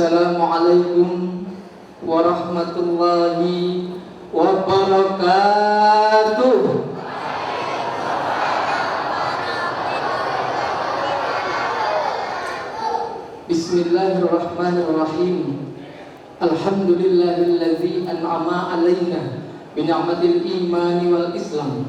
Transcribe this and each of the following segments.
Assalamualaikum warahmatullahi wabarakatuh. Bismillahirrahmanirrahim. Alhamdulillahilladzi an'ama alaina bi ni'matil imani wal islam.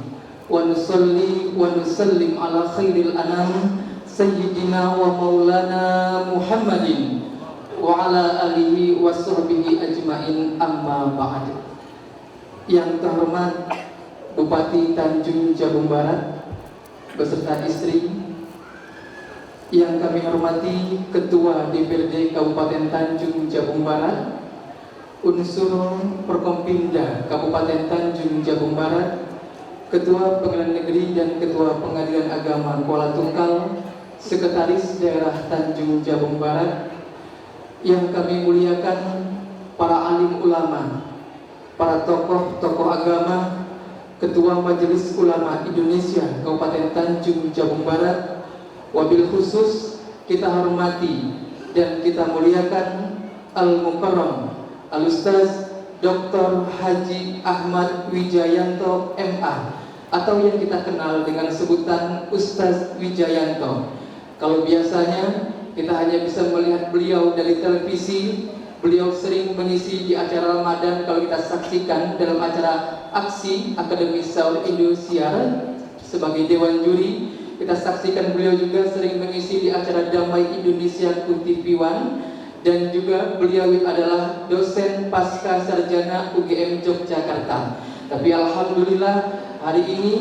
Wa nusalli wa nusallim ala khairil anam sayyidina wa maulana Muhammadin wa ala alihi wa sahbihi ajmain, amma ba'd. Yang terhormat Bupati Tanjung Jabung Barat beserta istri, yang kami hormati Ketua DPRD Kabupaten Tanjung Jabung Barat, unsur Perkompinda Kabupaten Tanjung Jabung Barat, Ketua Pengadilan Negeri dan Ketua Pengadilan Agama Kuala Tungkal, Sekretaris Daerah Tanjung Jabung Barat, yang kami muliakan para alim ulama, para tokoh-tokoh agama, Ketua Majelis Ulama Indonesia Kabupaten Tanjung Jabung Barat, wabil khusus kita hormati dan kita muliakan Al-Mukarram Al-Ustaz Dr. Haji Ahmad Wijayanto MA, atau yang kita kenal dengan sebutan Ustaz Wijayanto. Kalau biasanya kita hanya bisa melihat beliau dari televisi, beliau sering mengisi di acara Ramadan. Kalau kita saksikan dalam acara Aksi Akademi Saur Indosiar sebagai Dewan Juri, kita saksikan beliau juga sering mengisi di acara Damai Indonesia TV One, dan juga beliau adalah dosen pasca sarjana UGM Yogyakarta. Tapi alhamdulillah hari ini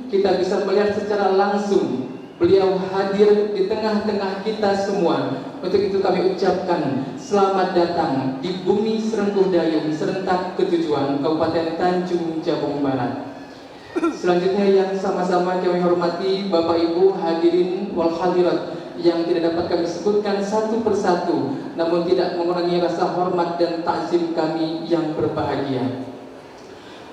kita bisa melihat secara langsung beliau hadir di tengah-tengah kita semua. Untuk itu kami ucapkan selamat datang di bumi Serengkuh Dayung serentak ketujuan Kabupaten Tanjung Jabung Barat. Selanjutnya yang sama-sama kami hormati Bapak Ibu hadirin wal hadirat yang tidak dapat kami sebutkan satu persatu, namun tidak mengurangi rasa hormat dan takzim kami yang berbahagia.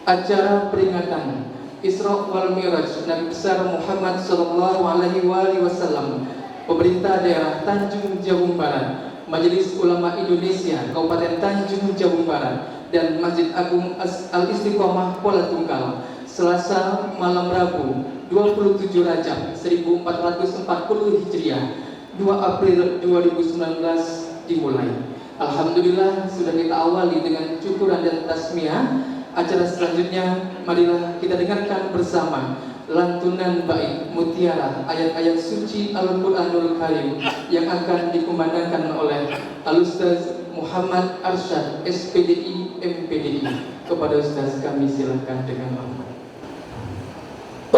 Acara peringatan Isra wal Mi'raj Nabi besar Muhammad sallallahu alaihi wasallam, pemerintah daerah Tanjung Jabung Barat, Majelis Ulama Indonesia Kabupaten Tanjung Jabung Barat, dan Masjid Agung Al-Istiqomah Kuala Tungkal, Selasa malam Rabu 27 Rajab 1440 Hijriah, 2 April 2019 dimulai. Alhamdulillah sudah kita awali dengan syukuran dan tasmiyah. Acara selanjutnya marilah kita dengarkan bersama lantunan bait mutiara ayat-ayat suci Al-Quranul Karim yang akan dikumandangkan oleh Al-Ustaz Muhammad Arsyad SPDI MPDI. Kepada Ustaz kami silakan dengan hormat.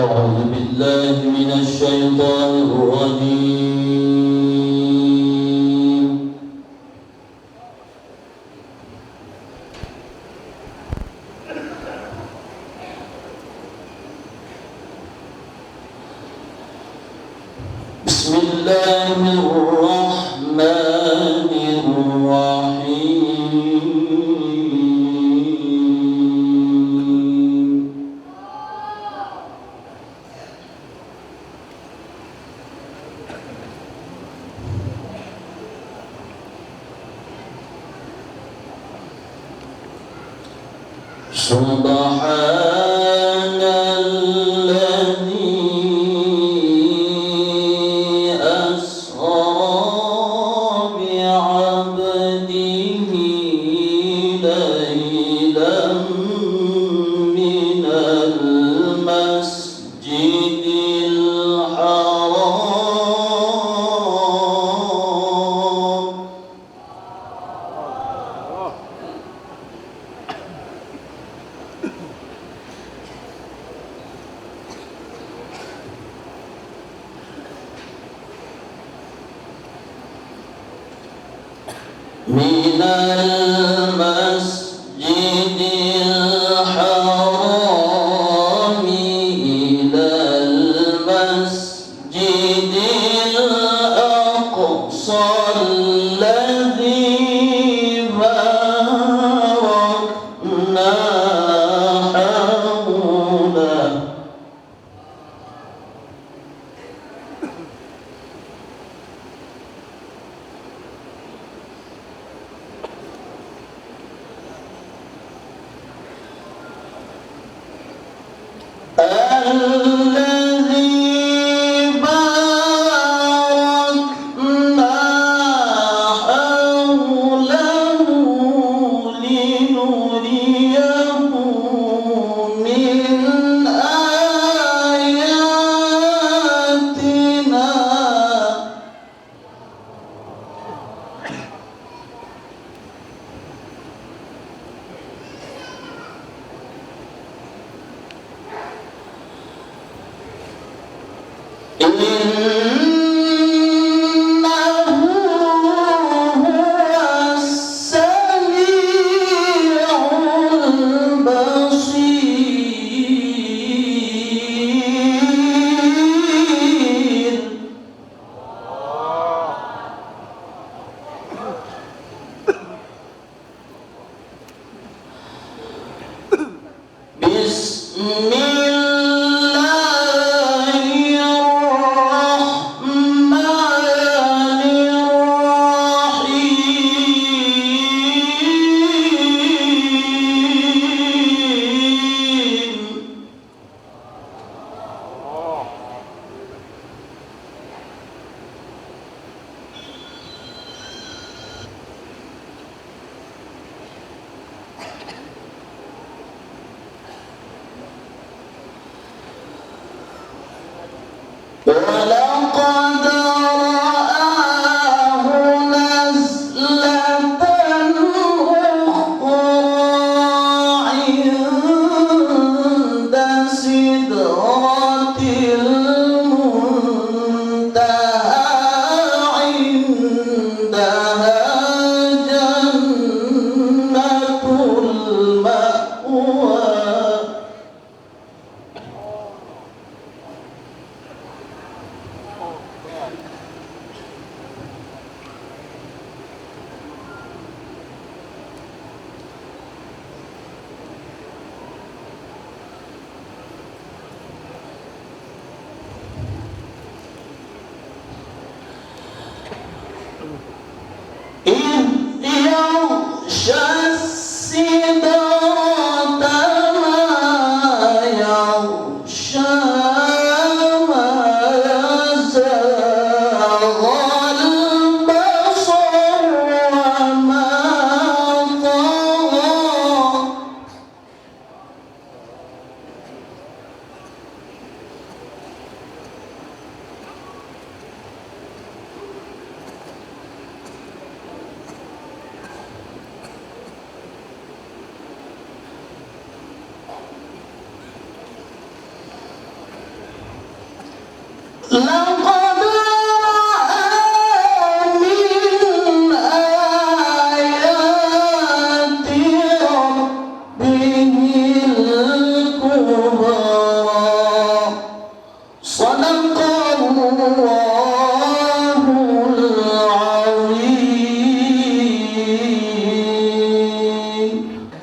A'udzu billahi minasy syaithanir rajim.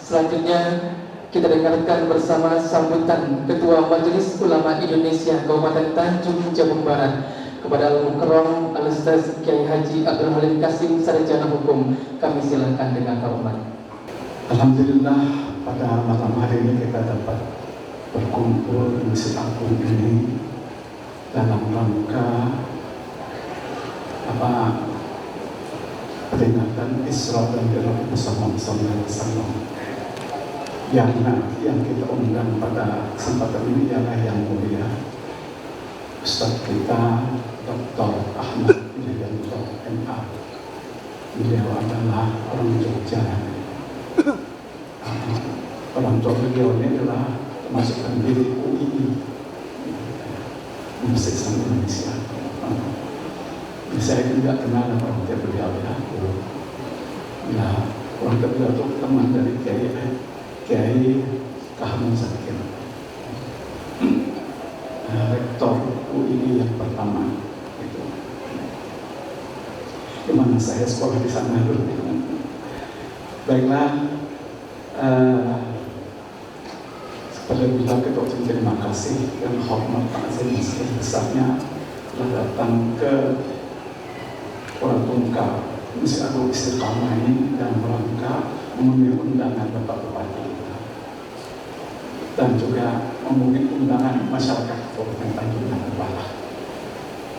Selanjutnya kita dengarkan bersama sambutan Ketua Majelis Ulama Indonesia Kabupaten Tanjung Jabung Barat kepada Al-Mukarram Al-Ustaz Kiai Haji Abdul Halim Kasim Sarjana Hukum. Kami silakan dengan hormat. Alhamdulillah pada malam hari ini kita dapat berkumpul di Masjid Agung ini dalam rangka peringatan Isra dan Mi'raj Muhammad SAW. Yang kita undang pada kesempatan ini ialah yang mulia Ustaz kita Dr. Ahmad Irianto MA. Beliau adalah orang Jogja. Orang tua beliau ini adalah termasuk pendiri UII, Universitas Islam Indonesia. Saya juga kenal orang tua beliau ya. Orang tua beliau itu teman dari Kiai Kahman Zakir, rektor UII yang pertama itu. Di mana saya sekolah di sana dulu. Baiklah, pada beliau kita ucapkan terima kasih dan hormat ta'zim besarnya telah datang ke Kuala Tungkal Masjid Agung Istiqamah ini dan rangka memenuhi undangan Bapak Bupati dan juga memenuhi undangan masyarakat Kabupaten Tanjung Jabung Barat.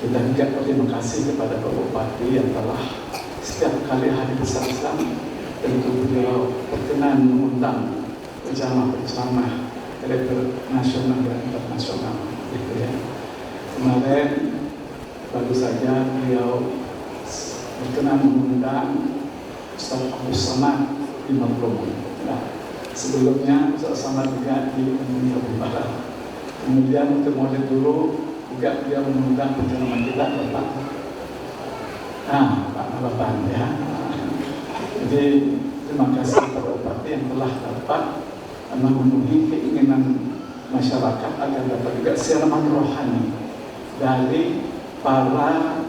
Kita juga berterima kasih kepada Bapak Bupati yang telah setiap kali hari besar Islam tentu beliau berkenan mengundang penceramah level nasional dan internasional, gitu ya. Kemarin baru saja beliau berkenan mengundang Ustaz Abu Samad di Maklum. Nah, sebelumnya Ustaz Samad juga di Jabung Barat. Kemudian untuk model dulu juga dia mengundang penceramah kita Pak Nalaban ya. Jadi terima kasih kepada Bupati yang telah dapat memenuhi keinginan masyarakat agar dapat juga siraman rohani dari para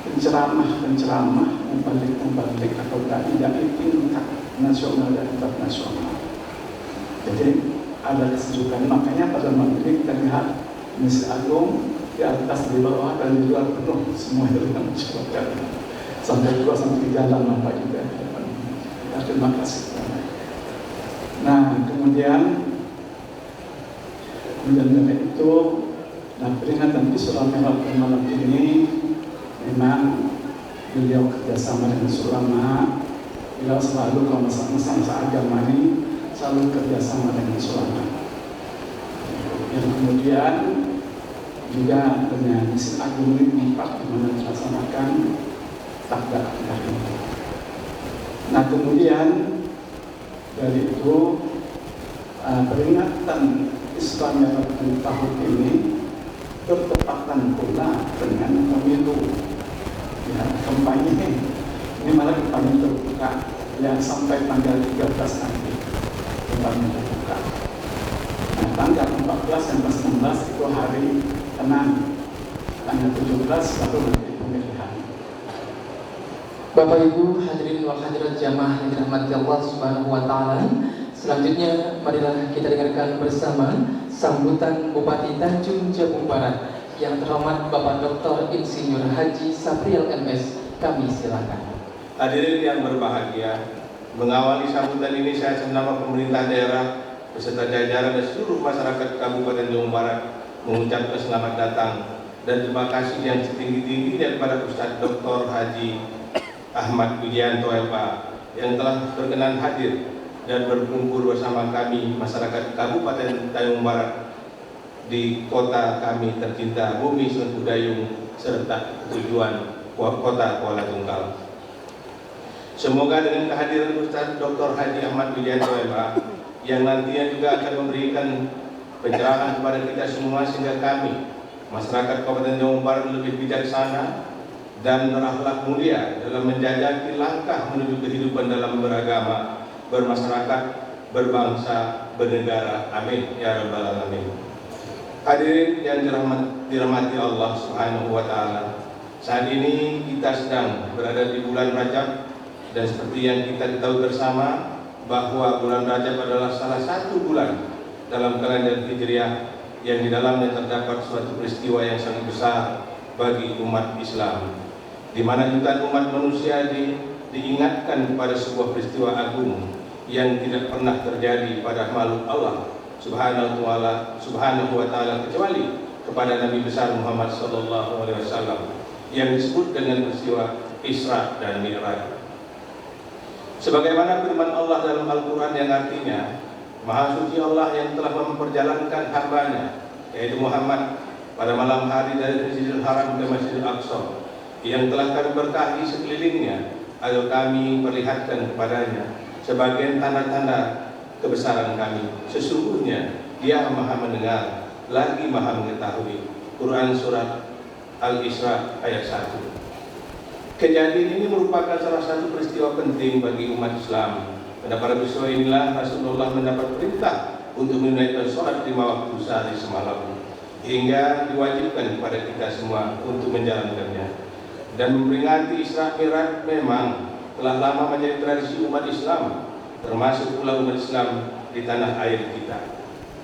penceramah membalik atau dai tingkat nasional dan internasional. Jadi ada kesejukan. Makanya pada malam ini kita lihat Masjid Agung di atas, di bawah dan di luar penuh semua dengan masyarakat. Sampai keluar sampai di jalan nampak juga. Terima kasih. Nah, kemudian dari itu, peringatan Isra Mi'raj malam ini memang beliau kerjasama dengan ulama. Beliau selalu kalau masalah agama ini selalu kerjasama dengan ulama. Yang kemudian juga dengan Masjid Agung ini tempat di mana dilaksanakan takbir hari ini. Nah, kemudian dari itu peringatan Isra Mi'raj tahun ini bertepatan pula dengan pemilu. Ya, kampanye ini malah kampanye terbuka yang sampai tanggal 13 nanti kampanye terbuka. Nah, tanggal 14 dan 16 itu hari tenang. Tanggal 17 baru nanti pemilihan. Bapak Ibu hadirin wal hadirat jamaah yang dirahmati Allah Subhanahu wa taala. Selanjutnya marilah kita dengarkan bersama sambutan Bupati Tanjung Jabung Barat yang terhormat Bapak Dr. Insinyur Haji Sapriel MS. Kami silakan. Hadirin yang berbahagia, mengawali sambutan ini saya atas nama pemerintah daerah beserta jajaran dan seluruh masyarakat Kabupaten Jawa Barat mengucapkan selamat datang dan terima kasih yang setinggi-tingginya kepada Ustadz Dr. Haji Ahmad Widianto MA yang telah berkenan hadir dan berkumpul bersama kami masyarakat Kabupaten Tanjung Barat di kota kami tercinta Bumi Sengkudayung serta tujuan kota Kuala Tunggal. Semoga dengan kehadiran Ustadz Dr. Haji Ahmad Widianto MA yang nantinya juga akan memberikan pencerahan kepada kita semua sehingga kami masyarakat Kabupaten Jawa Barat lebih bijaksana dan berakhlak mulia dalam menjajaki langkah menuju kehidupan dalam beragama, bermasyarakat, berbangsa, bernegara. Amin ya rabbal alamin. Hadirin yang dirahmati Allah Subhanahu wa taala. Saat ini kita sedang berada di bulan Rajab dan seperti yang kita ketahui bersama bahwa bulan Rajab adalah salah satu bulan dalam kalender Hijriah yang di dalamnya terdapat suatu peristiwa yang sangat besar bagi umat Islam, di mana jutaan umat manusia diingatkan kepada sebuah peristiwa agung yang tidak pernah terjadi pada makhluk Allah Subhanahu wa taala kecuali kepada Nabi besar Muhammad sallallahu alaihi wasallam yang disebut dengan peristiwa Isra dan Mi'raj. Sebagaimana firman Allah dalam Al-Quran yang artinya, Maha Suci Allah yang telah memperjalankan hambanya, yaitu Muhammad, pada malam hari dari Masjidil Haram ke Masjidil Aqsa, yang telah kami berkahi sekelilingnya, agar kami perlihatkan kepadanya sebagian tanda-tanda kebesaran kami. Sesungguhnya Dia Maha mendengar, lagi Maha mengetahui. Quran Surat Al-Isra ayat 1. Kejadian ini merupakan salah satu peristiwa penting bagi umat Islam. Pada peristiwa inilah Rasulullah mendapat perintah untuk menunaikan sholat 5 waktu sehari semalam, hingga diwajibkan kepada kita semua untuk menjalankannya. Dan memperingati Isra Mi'raj memang telah lama menjadi tradisi umat Islam, termasuk pula umat Islam di tanah air kita.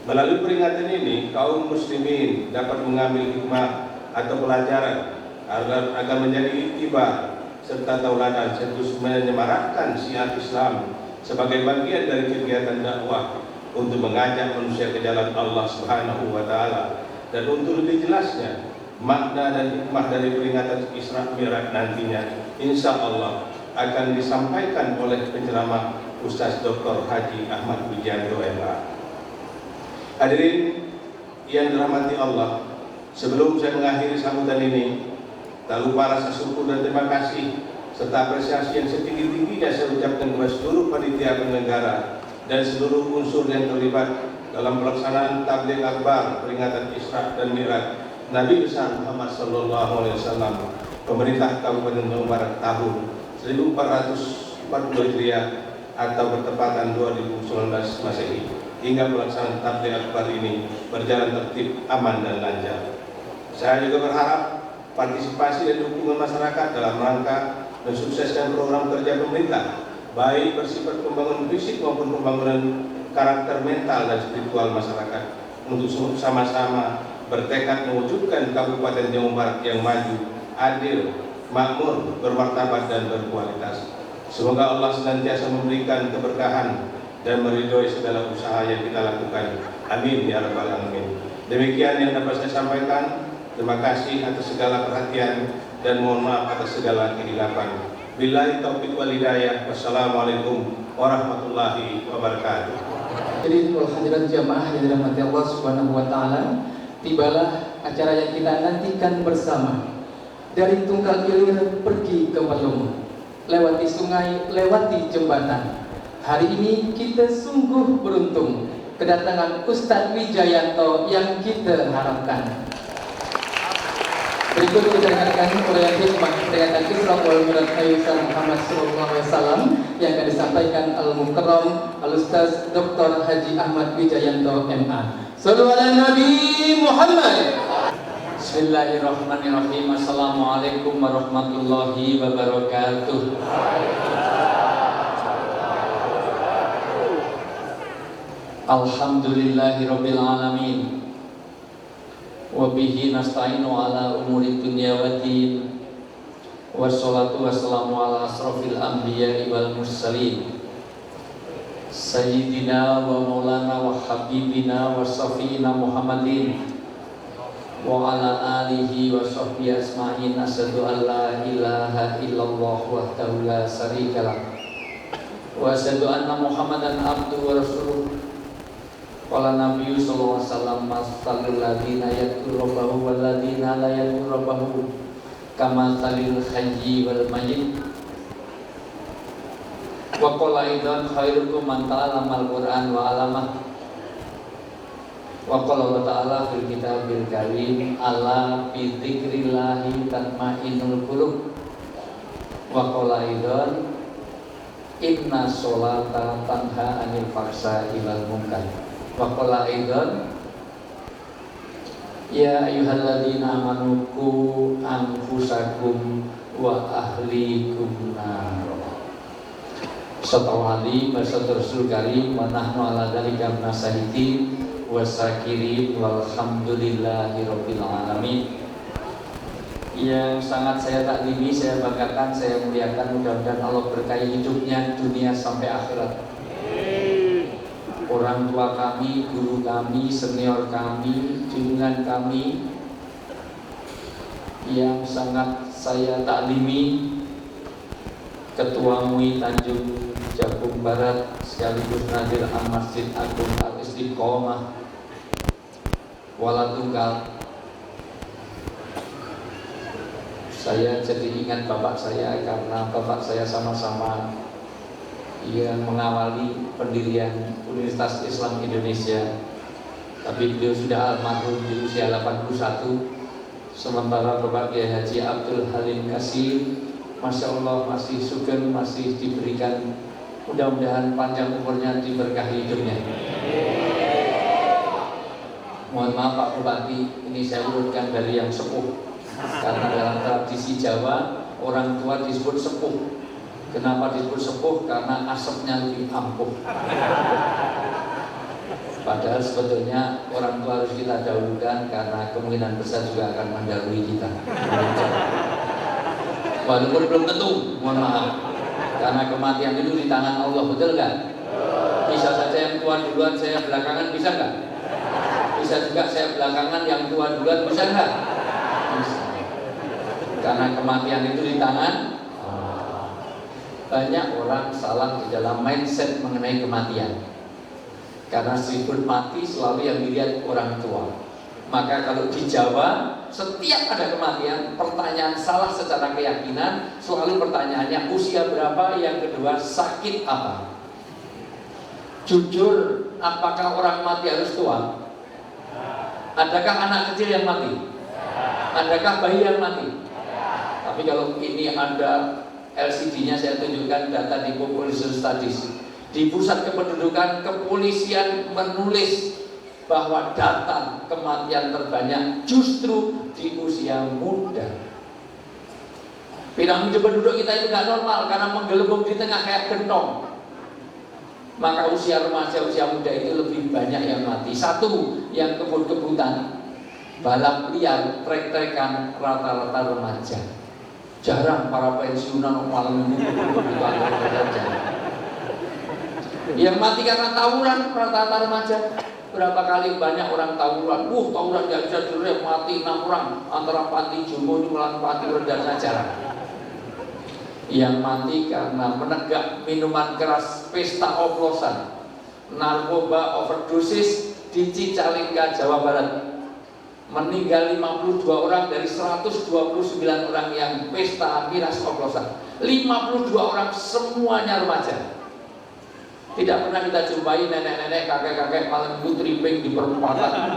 Melalui peringatan ini, kaum muslimin dapat mengambil hikmah atau pelajaran agar menjadi iktibar serta tauladan sekaligus menyemarakkan syiar Islam sebagai bagian dari kegiatan dakwah untuk mengajak manusia ke jalan Allah Subhanahu wa taala. Dan untuk lebih jelasnya makna dan hikmah dari peringatan Isra Mi'raj nantinya insya Allah akan disampaikan oleh penceramah Ustaz Dr. Haji Ahmad Widianto MA. Hadirin yang dirahmati Allah, sebelum saya mengakhiri sambutan ini, tak lupa rasa syukur dan terima kasih serta apresiasi yang setinggi-tingginya saya ucapkan kepada seluruh panitia penyelenggara dan seluruh unsur yang terlibat dalam pelaksanaan tabligh akbar peringatan Isra dan Mi'raj Nabi besar Muhammad sallallahu alaihi wasallam, pemerintah Kabupaten Jawa Barat tahun 1440 Hijriah atau bertepatan 2019 Masehi, hingga pelaksanaan tabligh akbar ini berjalan tertib, aman dan lancar. Saya juga berharap partisipasi dan dukungan masyarakat dalam rangka mensukseskan program kerja pemerintah, baik bersifat pembangunan fisik maupun pembangunan karakter mental dan spiritual masyarakat, untuk sama-sama bertekad mewujudkan Kabupaten Jawa Barat yang maju, adil, makmur, bermartabat dan berkualitas. Semoga Allah senantiasa memberikan keberkahan dan meridhoi segala usaha yang kita lakukan. Amin ya rabbal alamin. Demikian yang dapat saya sampaikan. Terima kasih atas segala perhatian dan mohon maaf atas segala kehilapan. Billahi taufiq wal hidayah. Wassalamualaikum warahmatullahi wabarakatuh. Jadi hadirat jamaah yang dirahmati Allah Subhanahu wa taala, tibalah acara yang kita nantikan bersama. Dari Tunggal Ilir pergi ke Pelung, lewati sungai, lewati jembatan. Hari ini kita sungguh beruntung kedatangan Ustadz Widianto yang kita harapkan. Berikut kita dengarkan uraian hikmah peringatan Isra wal Mi'raj Nabi Muhammad sallallahu alaihi wasallam yang akan disampaikan Al-Mukarram Al-Ustaz Dr. Haji Ahmad Widianto MA. Sallu ala Nabi Muhammad. Bismillahirrahmanirrahim. Assalamualaikum warahmatullahi wabarakatuh. Alhamdulillahirabbil alamin. Wa bihi nasta'inu ala umuri dunya waddin. Wassalatu wassalamu ala asrofil anbiya wal mursalin Sayyidina wa maulana wa habibina wa syafi'ina Muhammadin wa ala alihi wa sahbihi asma'in. Asyhadu an la ilaha illallah wahdahu la syarikalah wa asyhadu anna Muhammadan abduhu wa rasuluh. Qala Nabi sallallahu alaihi wasallam masalul ladzina yadhkuruna rabbahu wal ladzina la yadhkuruna rabbahu kama salil hayyi wal mayyit. Wa qala aidan khairukum man ta'allama al-Qur'an wa 'allamah. Wa qala Allah ta'ala fil kitabil karim ala bi dzikrillahi tatma'innul qulub. Wa qala aidan inna sholata tanha 'anil fahsya'i wal munkar. Wa qala aidan ya ayyuhalladzina amanu qu anfusakum wa ahlikum nar. Sallallahu alaihi wasallam karim wa nahnu ala dzalika minasahidin wasakirin walhamdulillahi rabbil alamin. Yang sangat saya taklimi, saya banggakan, saya muliakan, mudah-mudahan Allah berkahi hidupnya dunia sampai akhirat. Orang tua kami, guru kami, senior kami, junjungan kami yang sangat saya taklimi, Ketua MUI Tanjung Jabung Barat sekaligus Nadir Al-Masjid Agung Al-Istiqomah Kuala Tunggal. Saya jadi ingat bapak saya karena bapak saya sama-sama yang mengawali pendirian Universitas Islam Indonesia. Tapi beliau sudah almarhum di usia 81. Sementara Bapak Kiai Haji Abdul Halim Kasir, Masya Allah masih sugeng, masih diberikan, mudah-mudahan panjang umurnya, diberkahi hidupnya. Mohon maaf Pak Bupati, ini saya urutkan dari yang sepuh. Karena dalam tradisi Jawa, orang tua disebut sepuh. Kenapa disebut sepuh? Karena asapnya lebih ampuh. Padahal sebetulnya orang tua harus kita dahulukan karena kemungkinan besar juga akan mendahului kita. Walaupun belum tentu, mohon maaf, karena kematian itu di tangan Allah, betul kan? Bisa saja yang tua duluan, saya belakangan, bisa nggak? Bisa juga saya belakangan, yang tua duluan, bisa nggak? Bisa. Karena kematian itu di tangan. Banyak orang salah di dalam mindset mengenai kematian. Karena disebut mati selalu yang dilihat orang tua. Maka kalau di Jawa setiap ada kematian, pertanyaan salah secara keyakinan selalu pertanyaannya usia berapa, yang kedua sakit apa. Jujur, apakah orang mati harus tua? Adakah anak kecil yang mati? Adakah bayi yang mati? Tapi kalau ini ada LCD-nya, saya tunjukkan data di Population Studies. Di pusat kependudukan kepolisian menulis bahwa data kematian terbanyak justru di usia muda. Piramida penduduk kita itu nggak normal karena menggelembung di tengah kayak gentong. Maka usia remaja, usia muda itu lebih banyak yang mati. Satu, yang kebut-kebutan, balap liar, trek-trekan, rata-rata remaja. Jarang para pensiunan malam minggu yang mati karena tawuran, rata-rata remaja. Berapa kali banyak orang tawuran, tawuran gak bisa direm, mati 6 orang antara panti jumbo di Pati dan Najara. Yang mati karena menegak minuman keras, pesta oplosan, narkoba overdosis di Cicalengka, Jawa Barat. Meninggal 52 orang dari 129 orang yang pesta miras oplosan. 52 orang semuanya remaja. Tidak pernah kita jumpai nenek-nenek, kakek-kakek malam minggu tripping di perempatan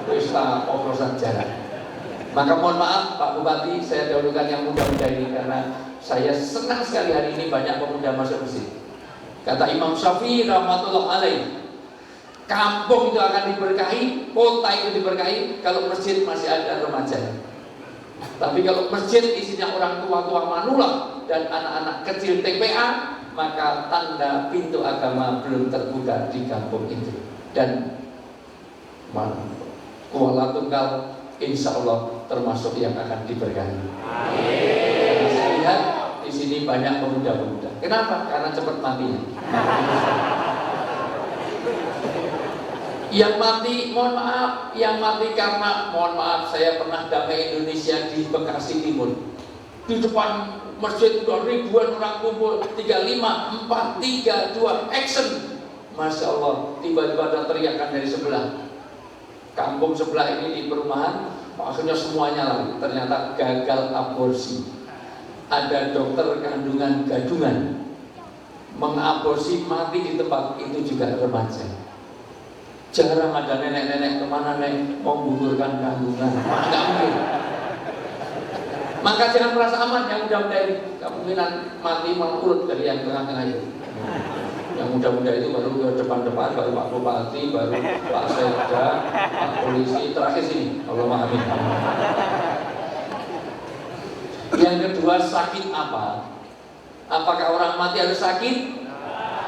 pesta oplosan jarak. Maka mohon maaf Pak Bupati, saya dahulukan yang muda-muda ini karena saya senang sekali hari ini banyak pemuda masuk masjid. Kata Imam Syafi'i rahmatullah alaih, kampung itu akan diberkahi, kota itu diberkahi kalau masjid masih ada remaja. Tapi kalau masjid isinya orang tua-tua manula dan anak-anak kecil TPA, maka tanda pintu agama belum terbuka di kampung itu. Dan Kuala Tunggal insya Allah termasuk yang akan diberkahi. sini banyak pemuda-pemuda. Kenapa? Karena cepat matinya. Yang mati, mohon maaf, yang mati karena, mohon maaf, saya pernah damai Indonesia di Bekasi Timur. Di depan masjid udah ribuan orang kumpul, 35, 4, 3, 2, action. Masya Allah, tiba-tiba ada teriakan dari sebelah. Kampung sebelah ini di perumahan, akhirnya semuanya lari. Ternyata gagal aborsi. Ada dokter kandungan gadungan mengaborsi, mati di tempat itu juga remaja. Jarang ada nenek-nenek kemana nek mau menggugurkan kandungan, nggak mungkin. Maka jangan merasa aman yang muda-muda ini, kemungkinan mati malah urut dari yang tengah-tengah itu. Yang muda-muda itu baru ke depan-depan, baru Pak Bupati, baru Pak Sekda, Pak Polisi, terakhir sini. Allahumma amin. Yang kedua, sakit apa? Apakah orang mati harus sakit?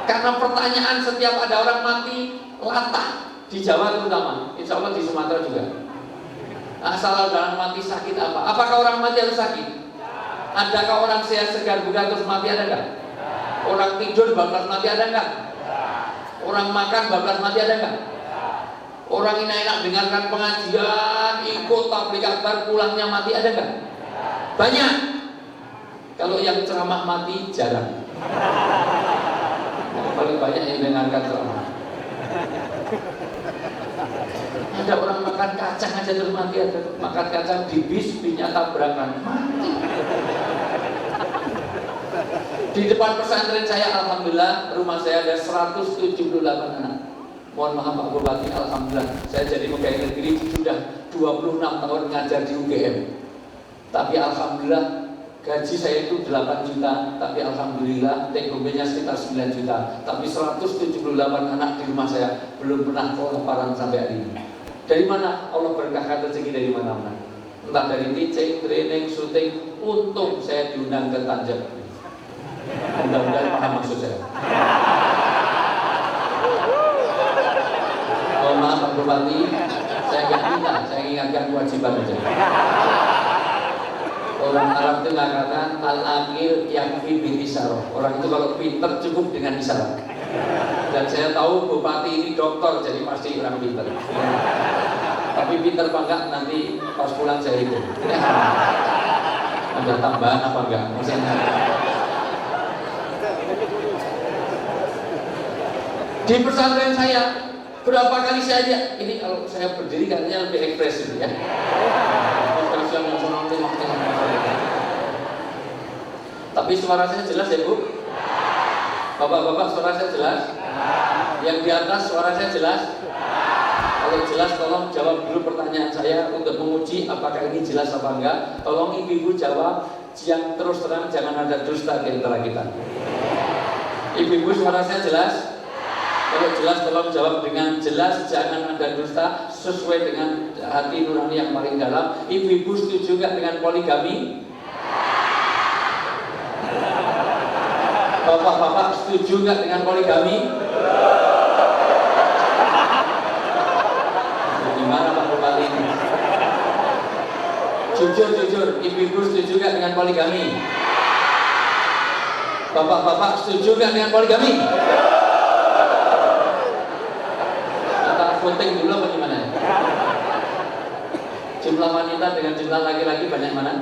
Karena pertanyaan setiap ada orang mati latah di Jawa terutama, insya Allah di Sumatera juga. Asal orang mati sakit apa? Apakah orang mati harus sakit? Adakah orang sehat segar bugar terus mati, ada nggak? Orang tidur bablas mati, ada nggak? Orang makan bablas mati, ada nggak? Orang enak-enak dengarkan pengajian, ikut tabligh akbar, pulangnya mati, ada nggak? Banyak. Kalau yang ceramah mati jarang. Yang paling banyak yang dengarkan ceramah. Ada orang makan kacang aja terus mati, ada makan kacang di bisnya tabrakan mati. Di depan pesantren saya, alhamdulillah, rumah saya ada 178 anak. Mohon maaf Pak Bupati, alhamdulillah, saya jadi pegawai negeri sudah 26 tahun ngajar di UGM. Tapi alhamdulillah gaji saya itu 8 juta, tapi alhamdulillah take home-nya sekitar 9 juta. Tapi 178 anak di rumah saya belum pernah kelaparan sampai hari ini. Dari mana? Allah berkahkan rezeki dari mana-mana. Entah dari teaching, training, syuting. Untung saya diundang ke Tanjab. Mudah-mudahan paham maksud saya. Oh maaf Pak Bupati, saya nggak minta, saya ingatkan kewajiban aja. Orang Arab itu mengatakan al-aqil yakfi bil isyarah. Orang itu kalau pinter cukup dengan isyarat. Dan saya tahu Bupati ini dokter, jadi pasti orang pinter. Tapi pinter apa enggak nanti pas pulang saya hitung. Ada tambahan apa enggak? Maksudnya di pesantren saya berapa kali saya lihat ini, kalau saya berdiri katanya lebih ekspresif ya. Tapi suara saya jelas ya Bu? Bapak-bapak suara saya jelas? Yang di atas suara saya jelas? Kalau jelas tolong jawab dulu pertanyaan saya untuk menguji apakah ini jelas apa enggak. Tolong ibu-ibu jawab yang terus terang, jangan ada dusta di antara kita. Ibu-ibu suara saya jelas? Kalau jelas tolong jawab dengan jelas, jangan ada dusta, sesuai dengan hati nurani yang paling dalam. Ibu-ibu setuju nggak dengan poligami? Bapak-bapak setuju nggak dengan poligami? Gimana Pak Bupati? Jujur, ibu-ibu setuju nggak dengan poligami? Bapak-bapak setuju nggak dengan poligami? Kita voting dulu apa gimana? Jumlah wanita dengan jumlah laki-laki banyak mana?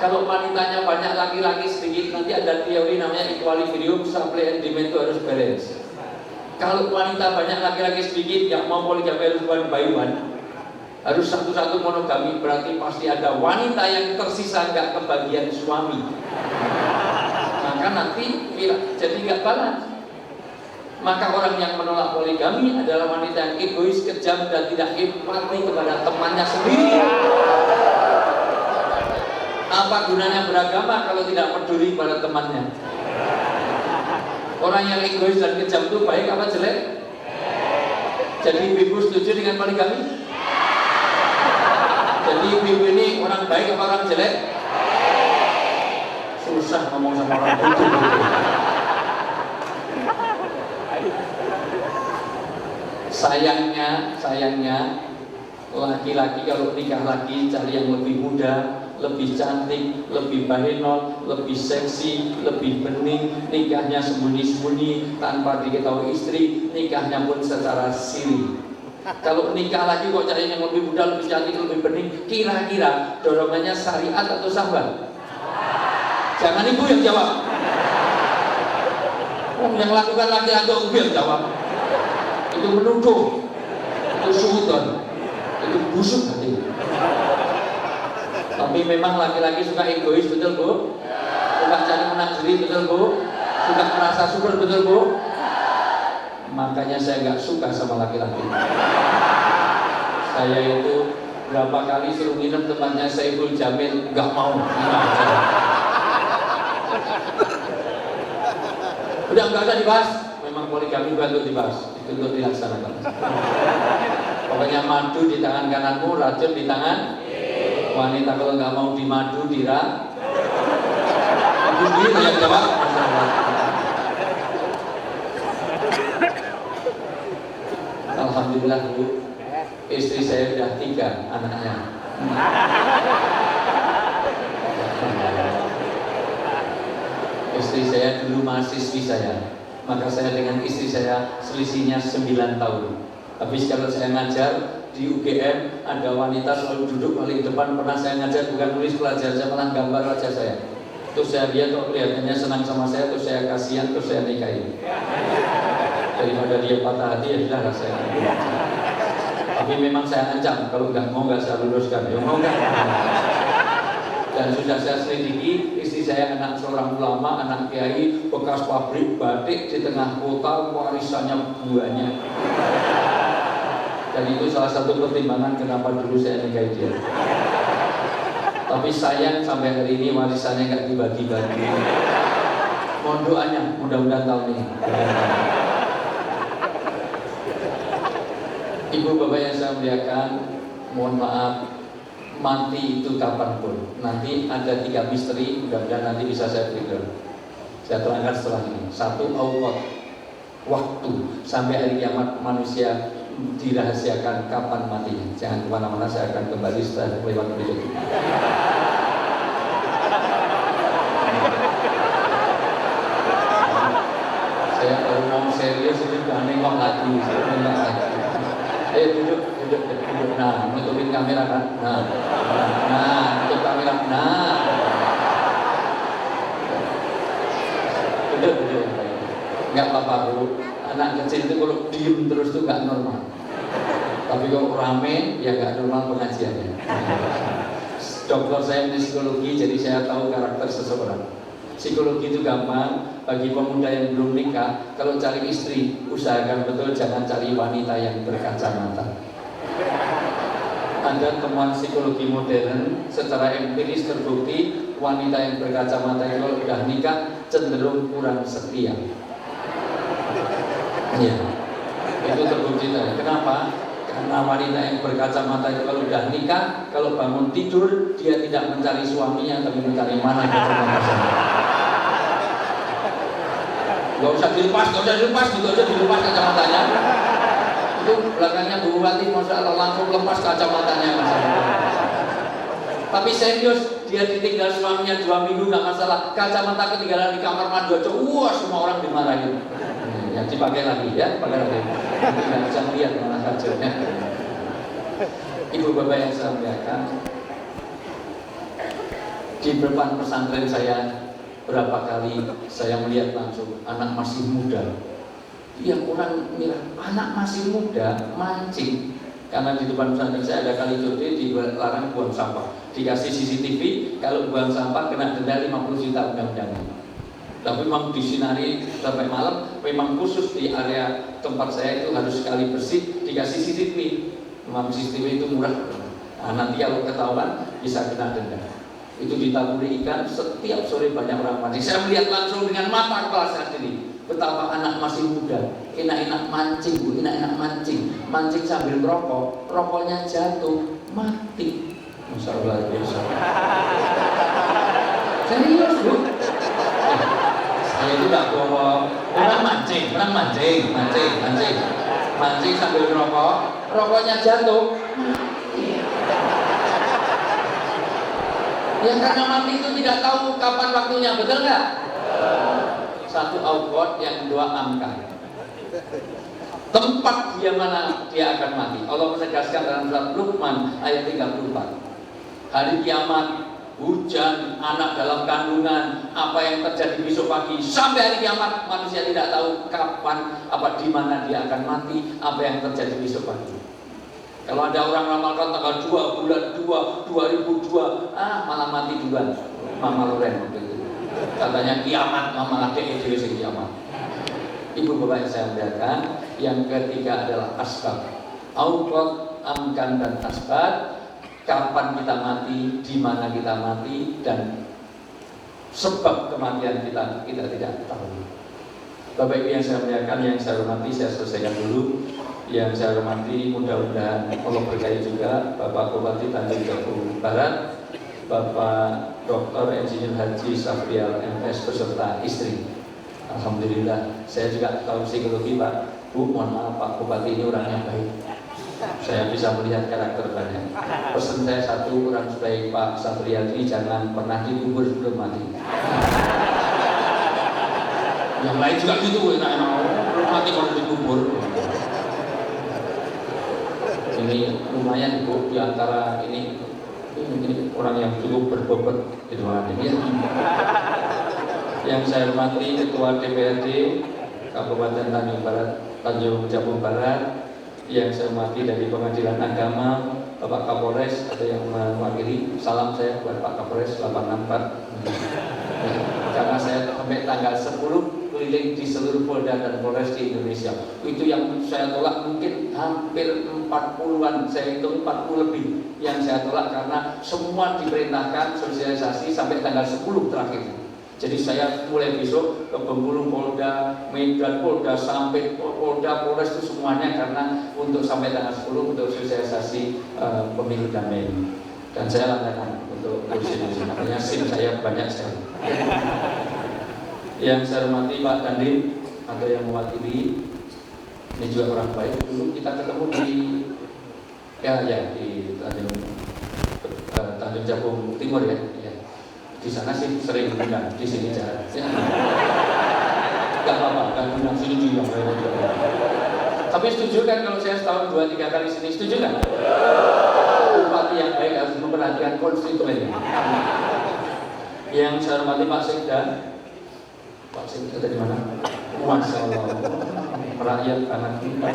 Kalau wanitanya banyak, laki-laki sedikit, nanti ada teori namanya equilibrium, supply and demand itu harus balance. Kalau wanita banyak, laki-laki sedikit, yang mau poligami harus one by one, harus satu-satu monogami, berarti pasti ada wanita yang tersisa nggak kebagian suami. Maka nanti jadi nggak balance. Maka orang yang menolak poligami adalah wanita yang egois, kejam, dan tidak empati kepada temannya sendiri. Apa gunanya beragama kalau tidak peduli pada temannya? Orang yang egois dan kejam itu baik apa jelek? Jadi ibu setuju dengan poligami? Jadi ibu ini orang baik apa orang jelek? Susah ngomong sama orang bodoh. Sayangnya laki-laki kalau nikah lagi cari yang lebih muda, lebih cantik, lebih bahenol, lebih seksi, lebih bening, nikahnya sembunyi-sembunyi tanpa diketahui istri, nikahnya pun secara siri. Kalau nikah lagi kok cari yang lebih muda, lebih cantik, lebih bening, kira-kira dorongannya syariat atau sahabat? Jangan ibu yang jawab. Yang lakukan laki-laki ibu yang jawab. Itu menuduh, itu suudon, itu busuk hati. Tapi memang laki-laki suka egois, betul Bu? Suka cari menang diri, betul Bu? Suka merasa super, betul Bu? Makanya saya nggak suka sama laki-laki. Saya itu berapa kali suruh nginep temannya Saiful Jamil, nggak mau. Udah nggak usah dibahas. Memang poligami untuk dibahas, itu untuk dilaksanakan. Pokoknya madu di tangan kananmu, racun di tangan wanita. Kalau nggak mau dimadu, dira. Itu sendiri yang jawab. Alhamdulillah Bu, istri saya sudah 3 anaknya. Istri saya dulu mahasiswi saya, maka saya dengan istri saya selisihnya 9 tahun. Habis kalau saya ngajar di UGM, ada wanita selalu duduk paling depan. Pernah saya ngajar bukan nulis pelajaran, saya malah gambar wajah saya. Terus saya lihat kok kelihatannya senang sama saya, terus saya kasihan, terus saya nikahin. Daripada dia patah hati, ya sudah saya. Tapi memang saya ancam, kalau nggak mau nggak saya luluskan. Ya mau nggak? Dan sudah saya selidiki, istri saya anak seorang ulama, anak kiai, bekas pabrik batik di tengah kota, warisannya banyak. Dan itu salah satu pertimbangan kenapa dulu saya nikahi dia. Tapi sayang sampai hari ini warisannya nggak dibagi-bagi. Mohon doanya, mudah-mudahan tahun ini. Ibu bapak yang saya muliakan, mohon maaf, mati itu kapanpun. Nanti ada 3 misteri, mudah-mudahan nanti bisa saya trigger. Saya terangkan setelah ini. 1, awqat, waktu sampai hari kiamat manusia dirahasiakan kapan matinya. Jangan kemana-mana, saya akan kembali setelah lewat berikut ini. Saya baru mau serius, ini udah nengok lagi, saya nengok lagi. Ayo duduk. Nah, nutupin kamera kan? Nah, tutup kamera. Nah, duduk. Nggak apa-apa Bu. Anak kecil itu kalau diem terus tuh nggak normal. Tapi kalau rame, ya nggak normal pengajiannya. Dokter saya di psikologi, jadi saya tahu karakter seseorang. Psikologi itu gampang. Bagi pemuda yang belum nikah, kalau cari istri, usahakan betul jangan cari wanita yang berkacamata. Ada temuan psikologi modern secara empiris terbukti wanita yang berkacamata itu kalau sudah nikah cenderung kurang setia. Ya, itu terbukti tadi. Kenapa? Karena wanita yang berkacamata itu kalau sudah nikah, kalau bangun tidur dia tidak mencari suaminya tapi mencari mana kacamata. Gak usah dilepas kacamatanya. Itu belakangnya Bu Bupati, Masya Allah langsung lepas kacamatanya. Tapi serius, dia ditinggal suaminya 2 minggu nggak masalah. Kacamata ketinggalan di kamar mandi aja, wah semua orang dimarahin. Ya dipakai lagi ya, pakai lagi. Nggak bisa lihat malah kacanya. Ibu bapak yang saya muliakan, di depan pesantren saya berapa kali saya melihat langsung anak masih muda. Yang orang melihat anak masih muda mancing, karena di depan pesantren saya ada kali jodi dilarang buang sampah. Dikasih CCTV, kalau buang sampah kena denda 50 juta undang-undangnya. Tapi memang disinari sampai malam, memang khusus di area tempat saya itu harus sekali bersih dikasih CCTV. Memang CCTV itu murah. Nah, nanti kalau ketahuan bisa kena denda. Itu ditaburi ikan, setiap sore banyak orang mancing. Saya melihat langsung dengan mata kepala saya sendiri betapa anak masih muda enak-enak mancing Bu, enak-enak mancing sambil merokok, rokoknya jatuh, mati. Masya Allah, biasa. Serius Bu, saya itu gak bohong. Orang mancing sambil merokok, rokoknya jatuh, mati. Yang karena mati itu tidak tahu kapan waktunya, betul nggak? Satu awqat, yang kedua amkan. Tempat dia mana dia akan mati. Allah menegaskan dalam surat Luqman ayat 34. Hari kiamat, hujan, anak dalam kandungan, apa yang terjadi besok pagi sampai hari kiamat, manusia tidak tahu kapan, apa di mana dia akan mati, apa yang terjadi besok pagi. Kalau ada orang ramalkan tanggal 2 bulan 2 2002, malah mati duluan. Mama Loren waktu itu. Katanya kiamat, mama adek itu sing kiamat. Ibu bapak yang saya muliakan, yang ketiga adalah asbab. Awqat, amkan dan asbab. Kapan kita mati, di mana kita mati, dan sebab kematian kita tidak tahu. Bapak Ibu yang saya muliakan, yang saya hormati, saya selesaikan dulu. Yang saya hormati, mudah-mudahan Allah berkahi juga Bapak Bupati Tanjung Jabung Barat, Bapak Dr. Insinyur Haji Safrial MS beserta istri. Alhamdulillah, saya juga tahu psikologi Pak. Bu, mohon maaf Pak Bupati ini orang yang baik. Saya bisa melihat karakter banyak. Pesan saya satu, orang sebaik Pak Safrial ini jangan pernah dikubur sebelum mati. Yang lain juga gitu, enak-enak belum mati kalau dikubur. Ini lumayan Bu, di antara ini orang yang cukup berbobot gitu ya. Yang saya hormati Ketua DPRD Kabupaten Tanjung Jabung Barat, yang saya hormati dari Pengadilan Agama Bapak Kapolres, ada yang mewakili, salam saya buat Pak Kapolres 864. Karena saya sampai tanggal 10 keliling di seluruh Polda dan Polres di Indonesia. Itu yang saya tolak mungkin hampir 40-an, saya hitung 40 lebih yang saya tolak karena semua diperintahkan sosialisasi sampai tanggal 10 terakhir. Jadi saya mulai besok ke Bengkulu, Polda, Medan, Polda, sampai Polda, Polres itu semuanya karena untuk sampai tanggal 10 untuk sosialisasi pemilu damai ini. Dan saya langganan untuk urusin ini, makanya SIM saya banyak sekali. Yang saya hormati Pak Dandim, ada yang mewakili, ini juga orang baik. Dulu kita ketemu di Tanjung Jabung Timur ya. Di sana sih sering undang, di sini jarang. Gak apa-apa, kan undang sini juga. Tapi setuju kan kalau saya setahun 2-3 kali sini, setuju kan? Bupati yang baik harus memperhatikan konstituennya. Yang saya hormati Pak Sekda. Pak Sekda dari mana? Masya Allah, rakyat anak kita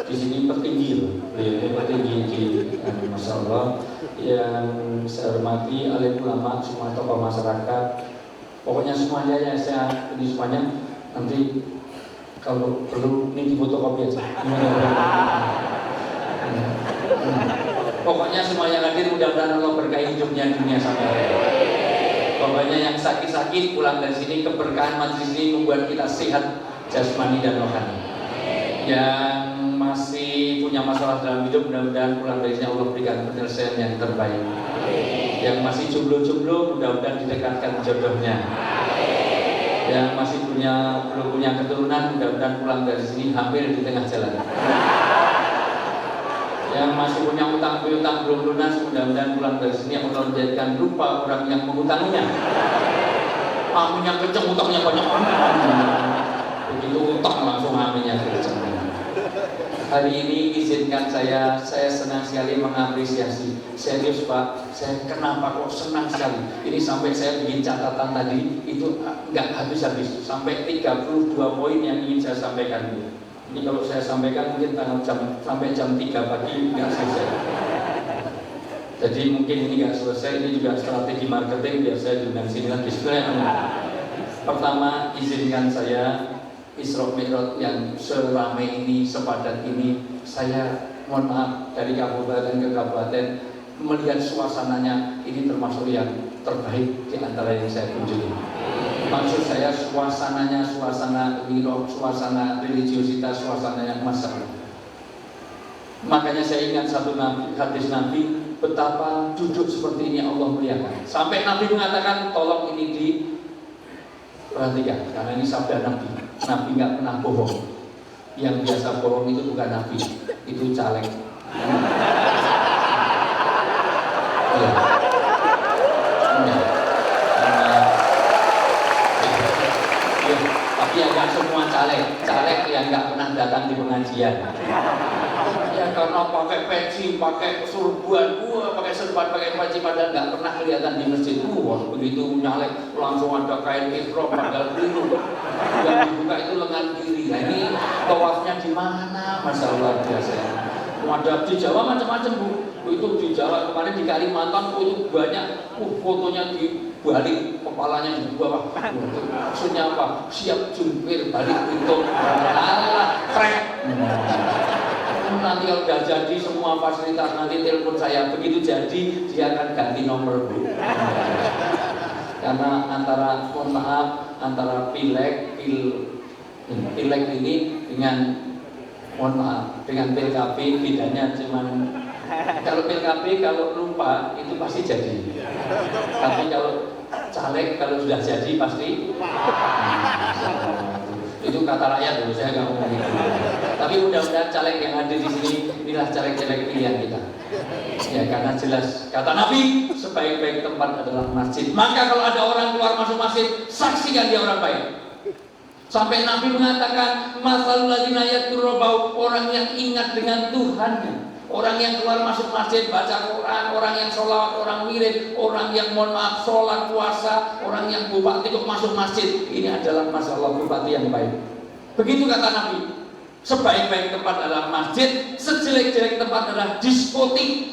di sini petinggi loh, petinggi, Masya Allah. Yang saya hormati alim ulama, semua tokoh masyarakat, pokoknya semuanya yang saya ini semuanya nanti kalau perlu ini difotokopi aja. Pokoknya semuanya hadir, mudah-mudahan Allah berkahi hidupnya dunia sampai akhir. Pokoknya yang sakit-sakit pulang dari sini, keberkahan majelis ini membuat kita sehat jasmani dan rohani. Yang masih punya masalah dalam hidup, mudah-mudahan pulang dari sini Allah berikan penyelesaian yang terbaik. Yang masih jomblo-jomblo, mudah-mudahan didekatkan jodohnya. Yang masih belum punya keturunan, mudah-mudahan pulang dari sini hamil di tengah jalan. Yang masih punya utang piutang belum lunas, mudah-mudahan pulang dari sini Allah menjadikan lupa orang yang mengutanginya. Amin yang kenceng, utangnya banyak. Begitu utang langsung aminnya kenceng. Hari ini izinkan saya senang sekali mengapresiasi. Serius Pak, saya kenapa kok senang sekali. Ini sampai saya bikin catatan tadi itu nggak habis-habis. Sampai 32 poin yang ingin saya sampaikan ini. Ini kalau saya sampaikan mungkin sampai jam 3 pagi nggak selesai. Jadi mungkin ini nggak selesai. Ini juga strategi marketing biar saya diundang sini lagi. Pertama, izinkan saya Isra Mi'raj yang seramai ini, sepadat ini, saya mohon maaf dari kabupaten ke kabupaten melihat suasananya ini termasuk yang terbaik di antara yang saya kunjungi. Maksud saya suasananya, suasana mi'raj, suasana religiositas, suasana yang masyarakat. Makanya saya ingat satu hadis Nabi, betapa duduk seperti ini Allah muliakan. Sampai Nabi mengatakan, tolong ini diperhatikan, karena ini sabda Nabi. Nabi nggak pernah bohong. Yang biasa bohong itu bukan Nabi, itu caleg. Ya. di pengajian. Ya karena pakai peci, pakai surban, pakai serban, pakai peci, padahal nggak pernah kelihatan di masjid. Begitu nyalek langsung ada kain ihram padahal keliru. Yang dibuka itu lengan kiri. Nah ini tawafnya di mana? Masya Allah biasa. Ada di Jawa macam-macam Bu. Itu di Jawa kemarin di Kalimantan itu banyak fotonya di balik, kepalanya di bawah. Maksudnya apa? Siap jungkir balik itu. Alah, krek. Nanti kalau udah jadi semua fasilitas nanti telepon saya, begitu jadi dia akan ganti nomor Bu. Karena antara, mohon maaf, antara pileg ini dengan, mohon maaf, dengan PKP bedanya cuman kalau PKP kalau lupa itu pasti jadi. Tapi kalau caleg kalau sudah jadi pasti itu kata rakyat dulu, saya nggak ngomong gitu. Tapi mudah-mudahan caleg yang hadir di sini inilah caleg-caleg pilihan kita. Ya karena jelas kata Nabi, sebaik-baik tempat adalah masjid. Maka kalau ada orang keluar masuk masjid, saksikan dia orang baik. Sampai Nabi mengatakan, masalul ladzina yadhkurullah, orang yang ingat dengan Tuhannya. Orang yang keluar masuk masjid baca Quran, orang yang sholat, orang wirid, orang yang mohon maaf sholat puasa, orang yang bupati kok masuk masjid, ini adalah masalah bupati yang baik. Begitu kata Nabi, sebaik-baik tempat adalah masjid, sejelek-jelek tempat adalah diskotik.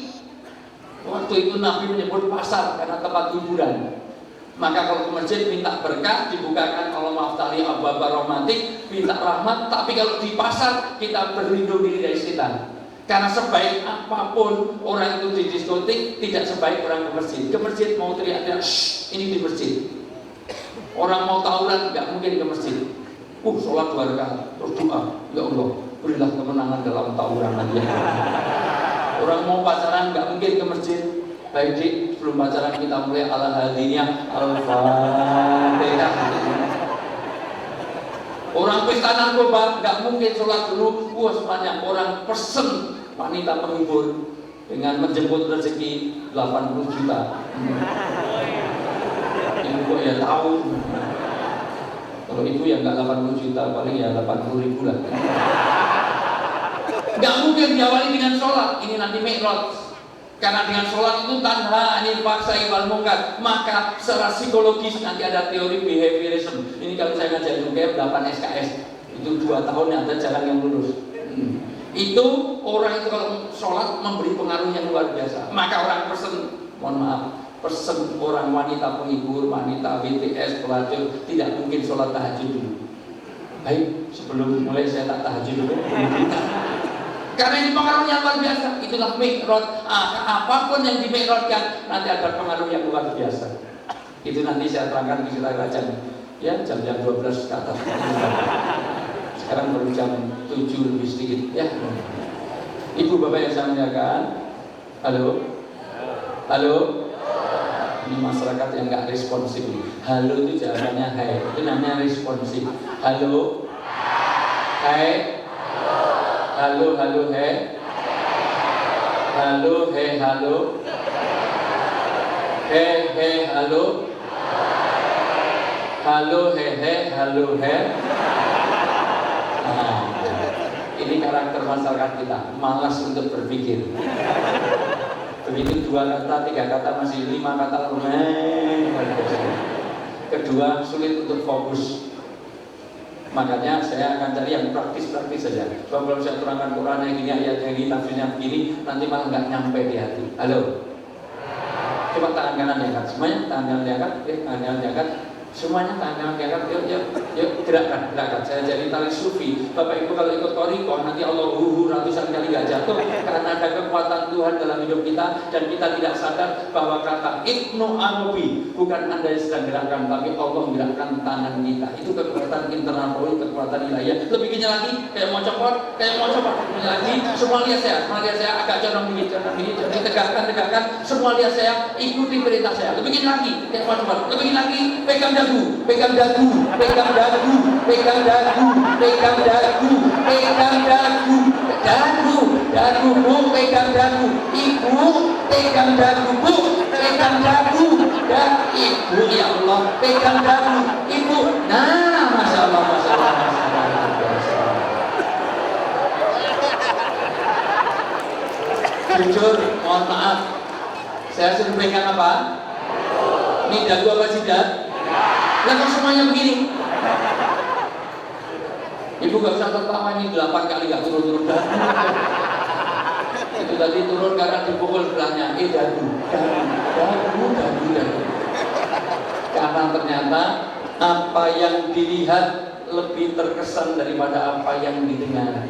Waktu itu Nabi menyebut pasar karena tempat hiburan. Maka kalau ke masjid minta berkah, dibukakan Allah maaf tali ababa romantik, minta rahmat. Tapi kalau di pasar kita berlindung diri dari setan. Karena sebaik apapun orang itu di diskotik, tidak sebaik orang ke masjid. Ke masjid mau teriak-teriak, ini di masjid. Orang mau tawuran nggak mungkin ke masjid. Sholat 2 rakaat, terus doa, ya Allah, berilah kemenangan dalam tawuran nanti. Orang mau pacaran nggak mungkin ke masjid. Baik Dik, sebelum pacaran kita mulai ala hadinya Al-Fatihah. Orang pesta narkoba nggak mungkin sholat dulu, semuanya orang pesen wanita penghibur dengan menjemput rezeki 80 juta. Ibu kok ya tahu. Kalau ibu ya nggak 80 juta, paling ya 80.000 lah. Nggak mungkin diawali dengan sholat. Ini nanti mi'raj. Karena dengan sholat itu tanha anil fahsya'i wal munkar, maka secara psikologis nanti ada teori behaviorism. Ini kalau saya ngajar UGM 8 SKS, itu 2 tahun ada jarang yang lulus. Itu orang itu kalau sholat memberi pengaruh yang luar biasa. Maka orang pesen, mohon maaf, pesen orang wanita penghibur, wanita BTS, pelacur, tidak mungkin sholat tahajud dulu. Baik, sebelum mulai saya tak tahajud dulu. Karena ini pengaruhnya luar biasa. Itulah mi'raj. Apapun yang dimi'rajkan nanti ada pengaruh yang luar biasa. Itu nanti saya terangkan di Kisah Rajan. Ya, jam-jam 12 ke atas. Sekarang baru jam 7 lebih sedikit. Ya. Ibu bapak yang saya muliakan. Halo. Halo. Ini masyarakat yang nggak responsif. Halo itu jawabannya hai. Itu namanya responsif. Halo. Hai. Halo, halo, he. Halo, he, halo. He, he, halo. Halo, he, he, halo, he. Nah, ini karakter masyarakat kita, malas untuk berpikir. Begitu 2 kata, 3 kata, masih 5 kata, kedua, sulit untuk fokus. Makanya saya akan cari yang praktis-praktis saja. Sebab kalau saya terangkan Quran yang gini, ayat yang gini, tafsirnya begini, nanti malah nggak nyampe di hati. Halo. Coba tangan kanan diangkat. Semuanya tangan kanan diangkat. Tangan kanan diangkat. Semuanya tangan kanan diangkat. Yuk, gerakkan. Saya jadi tali sufi. Bapak Ibu kalau ikut Thariqah nanti Allah ratusan kali nggak jatuh karena ada kekuatan Tuhan dalam hidup kita dan kita tidak sadar bahwa kata Ibnu Arabi bukan Anda yang sedang gerakkan, tapi Allah menggerakkan tangan kita. Itu kekuatan internal, kekuatan wilayah. Lebih lagi, kayak mau copot. Lagi, semua lihat saya agak condong dikit. Jadi tegakkan. Semua lihat saya, ikuti perintah saya. Lebih lagi, kayak mau copot. Lebih lagi, pegang dagu. Dagu, Bu, pegang dagu. Ibu, pegang dagu, Bu, pegang dagu. Dan ibu, ya Allah, pegang dagu. Ibu, nah, masya Allah. Jujur, mohon maaf. Saya suruh pegang apa? Ini dagu apa jidat? Lah kok semuanya begini? Ibu gak usah tertawa, ini 8 kali gak turun-turun dagu. Itu tadi turun karena dipukul sebelahnya. Dagu. Karena ternyata apa yang dilihat lebih terkesan daripada apa yang didengar.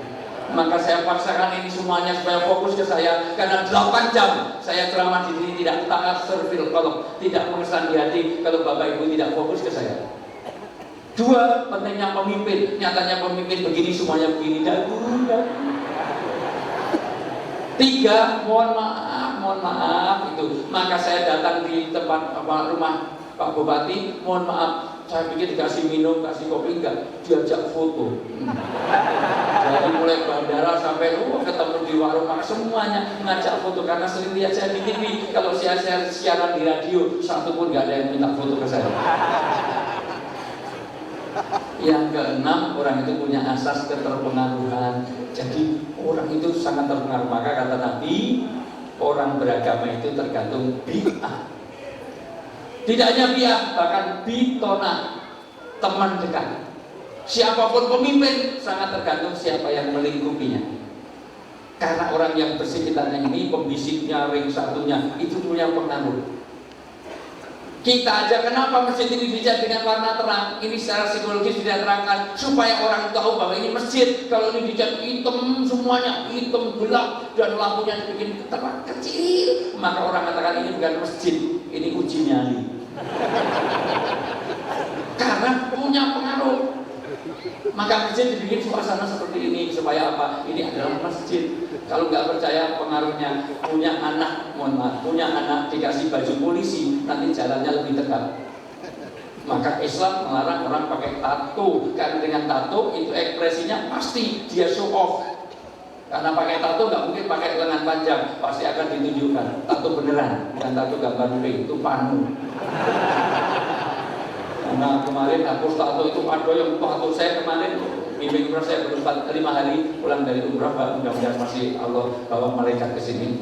Maka saya paksakan ini semuanya supaya fokus ke saya, karena 8 jam saya ceramah di sini tidak ta'assur fil qalb, tidak mengesan di hati kalau Bapak Ibu tidak fokus ke saya. 2, pentingnya pemimpin. Nyatanya pemimpin begini, semuanya begini, dagu. 3, mohon maaf itu. Maka saya datang di tempat rumah Pak Bupati, mohon maaf, saya pikir dikasih minum, kasih kopi, enggak, diajak foto. Dari mulai bandara sampai ketemu di warung, maka semuanya mengajak foto. Karena sering lihat saya di TV, kalau saya siaran di radio, satu pun nggak ada yang minta foto ke saya. Yang keenam, orang itu punya asas keterpengaruhan. Jadi orang itu sangat terpengaruh. Maka kata Nabi, orang beragama itu tergantung bid'ah. Tidak hanya biah, bahkan bitona, teman dekat. Siapapun pemimpin sangat tergantung siapa yang melingkupinya. Karena orang yang bersekitarnya ini, pembisiknya, ring satunya, itu punya pengaruh. Kita aja kenapa masjid ini dicat dengan warna terang? Ini secara psikologis tidak terangkan supaya orang tahu bahwa ini masjid. Kalau ini dicat hitam semuanya, hitam gelap dan lampunya dibikin terang kecil, maka orang katakan ini bukan masjid, ini uji nyali. Karena punya pengaruh. Maka masjid dibikin suasana seperti ini supaya apa? Ini adalah masjid. Kalau nggak percaya pengaruhnya, punya anak, mohon maaf, punya anak dikasih baju polisi, nanti jalannya lebih dekat. Maka Islam melarang orang pakai tato, karena dengan tato itu ekspresinya pasti dia show off. Karena pakai tato nggak mungkin pakai lengan panjang, pasti akan ditunjukkan. Tato beneran, bukan tato gambar P, itu panu. Karena kemarin hapus tato itu ada yang tato saya kemarin bimbing umrah saya baru 5 hari pulang dari umrah, mudah-mudahan masih Allah bawa malaikat ke sini.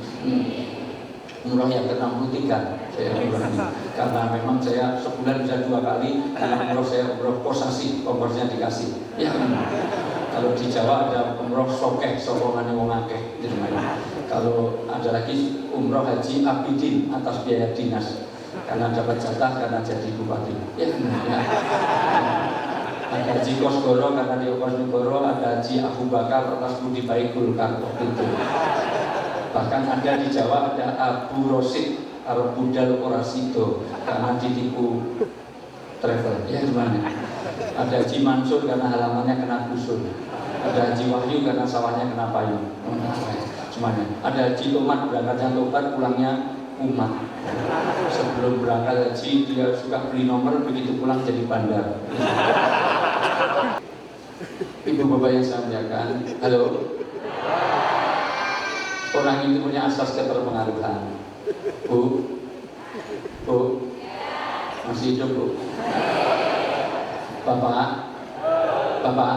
Umrah yang ke-63 saya umrah ini. Karena memang saya sebulan bisa 2 kali, karena umrah saya umrah posasi, kompornya dikasih. Ya, kalau di Jawa ada umrah sokeh, sokongan wong akeh. Kalau ada lagi umrah haji abidin atas biaya dinas, karena dapat jatah karena jadi bupati. Ya. Ada Haji Kosgoro karena dia Kosgoro, ada Haji Abu Bakar atas budi baik Golkar waktu itu. Bahkan ada di Jawa ada Abu Rosid Arbudal Orasido karena ditipu travel. Ya gimana? Ada Haji Mansur karena halamannya kena gusur. Ada Haji Wahyu karena sawahnya kena payung. Semuanya. Ada Haji Tomat berangkatnya tobat, pulangnya umat. Sebelum berangkat haji dia suka beli nomor, begitu pulang jadi bandar. Ibu bapak yang saya muliakan, halo. Orang itu punya asas keterpengaruhan. Bu, masih hidup bu? Bapak,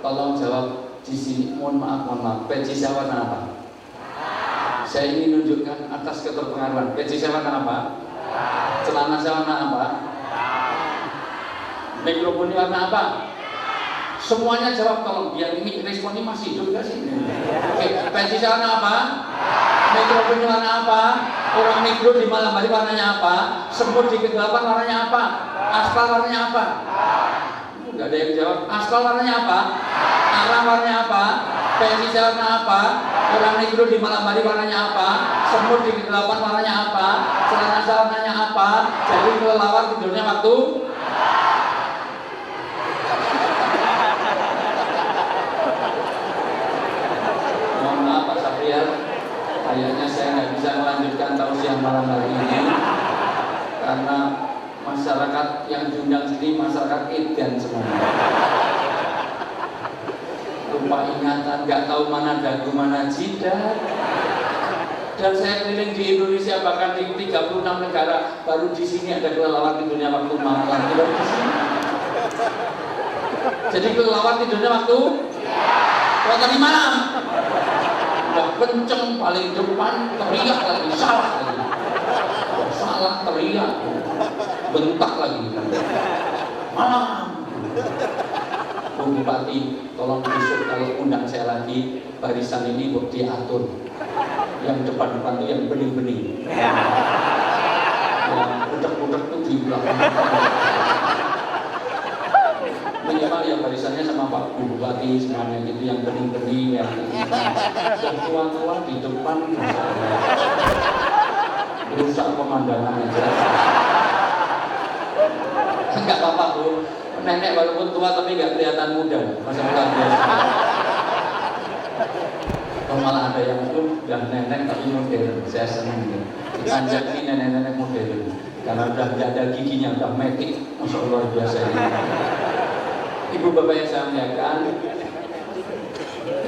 tolong jawab di sini. Mohon maaf. Peci saya warna apa? Saya ingin menunjukkan atas keterpengaruhan. Peci saya warna apa? Celana saya warna apa? Mikrofonnya warna apa? Semuanya jawab tolong, biar ini respon ini masih hidup gak sih? Oke, peci saya warna apa? Mikrofonnya warna apa? Orang mikro di malam hari warnanya apa? Semut di kegelapan warnanya apa? Aspal warnanya apa? Gak ada yang jawab. Aspal warnanya apa? Arang warnanya apa? Peci saya warna apa? Orang mikro di malam hari warnanya apa? Semut di kegelapan warnanya apa? Celana saya warnanya apa? Jadi kelelawar tidurnya waktu? Mohon maaf Pak Sapriar, kayaknya saya nggak bisa melanjutkan tausiah malam hari ini karena masyarakat yang diundang sini masyarakat edan semuanya. Lupa ingatan, nggak tahu mana dagu mana jidat. Dan saya keliling di Indonesia, bahkan di 36 negara, baru di sini ada kelelawar tidurnya waktu malam. Baru di sini. Jadi kelelawar tidurnya waktu tadi malam. udah kenceng paling depan, teriak lagi, salah lagi. Salah teriak, bentak lagi. Malam. Bu Bupati, tolong besok kalau undang saya lagi, barisan ini buat diatur. Yang depan-depan itu yang bening-bening. Yang budak-budak itu di belakang. Minimal ya barisannya sama Pak Bu Bupati semuanya gitu, yang bening-bening, yang tua-tua di depan rusak pemandangan aja. Enggak apa-apa Bu, nenek walaupun tua tapi nggak kelihatan muda, masa luar biasa. Oh, malah ada yang itu udah nenek tapi modern, saya senang gitu. Anjak ini nenek-nenek modern karena udah nggak ada giginya, udah metik, masya Allah luar biasa ini. Ibu bapak yang saya muliakan,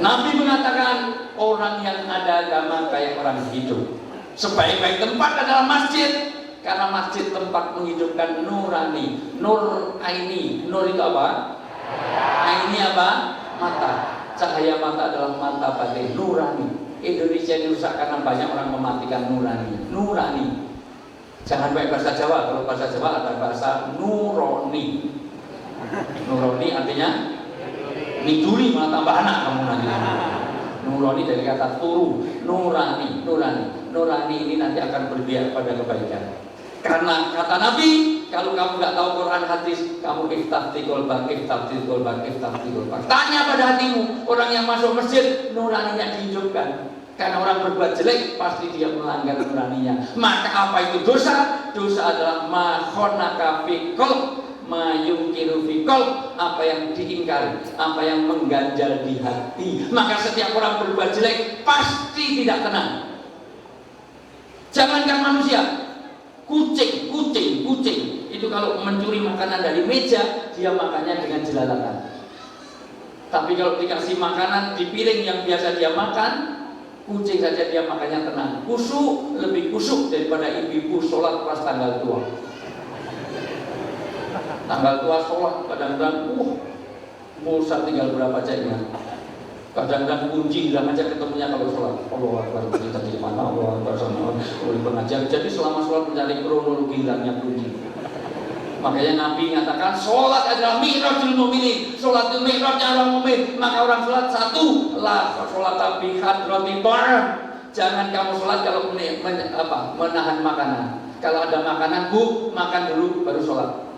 Nabi mengatakan orang yang ada agama kayak orang hidup. Sebaik-baik tempat adalah masjid, karena masjid tempat menghidupkan nurani, nur aini. Nur itu apa? Aini apa? Mata. Cahaya mata adalah mata batin, nurani. Indonesia dirusak karena banyak orang mematikan nurani. Nurani. Jangan pakai bahasa Jawa. Kalau bahasa Jawa ada bahasa nuroni. Nuroni artinya niduri, malah tambah anak kamu nanti. Nuroni dari kata turu, nurani, nurani. Nurani ini nanti akan berpihak pada kebaikan. Karena kata Nabi, kalau kamu nggak tahu Quran hadis, kamu iftafti kolbak. Tanya pada hatimu, orang yang masuk masjid, nuraninya dihidupkan. Karena orang berbuat jelek, pasti dia melanggar nuraninya. Maka apa itu dosa? Dosa adalah makhonaka fikol, mayungkiru fikol, apa yang diingkari, apa yang mengganjal di hati. Maka setiap orang berbuat jelek pasti tidak tenang. Jangankan manusia, kucing itu kalau mencuri makanan dari meja, dia makannya dengan jelalatan. Tapi kalau dikasih makanan di piring yang biasa dia makan, kucing saja dia makannya tenang. Kusuk, lebih kusuk daripada ibu-ibu sholat pas tanggal tua. Tanggal tua sholat kadang-kadang pulsa tinggal berapa aja ingat. Kadang-kadang kunci hilang aja ketemunya kalau sholat. Allah Akbar, kita di mana? Allah Akbar, sama oleh pengajar. Jadi selama sholat mencari kronologi hilangnya kunci. Makanya Nabi mengatakan sholat adalah mi'rajul mu'minin. Sholat itu mi'rajnya orang mu'min. Maka orang sholat satu, la sholat bi hadrati ta'am. Jangan kamu sholat kalau menahan makanan. Kalau ada makanan, makan dulu baru sholat.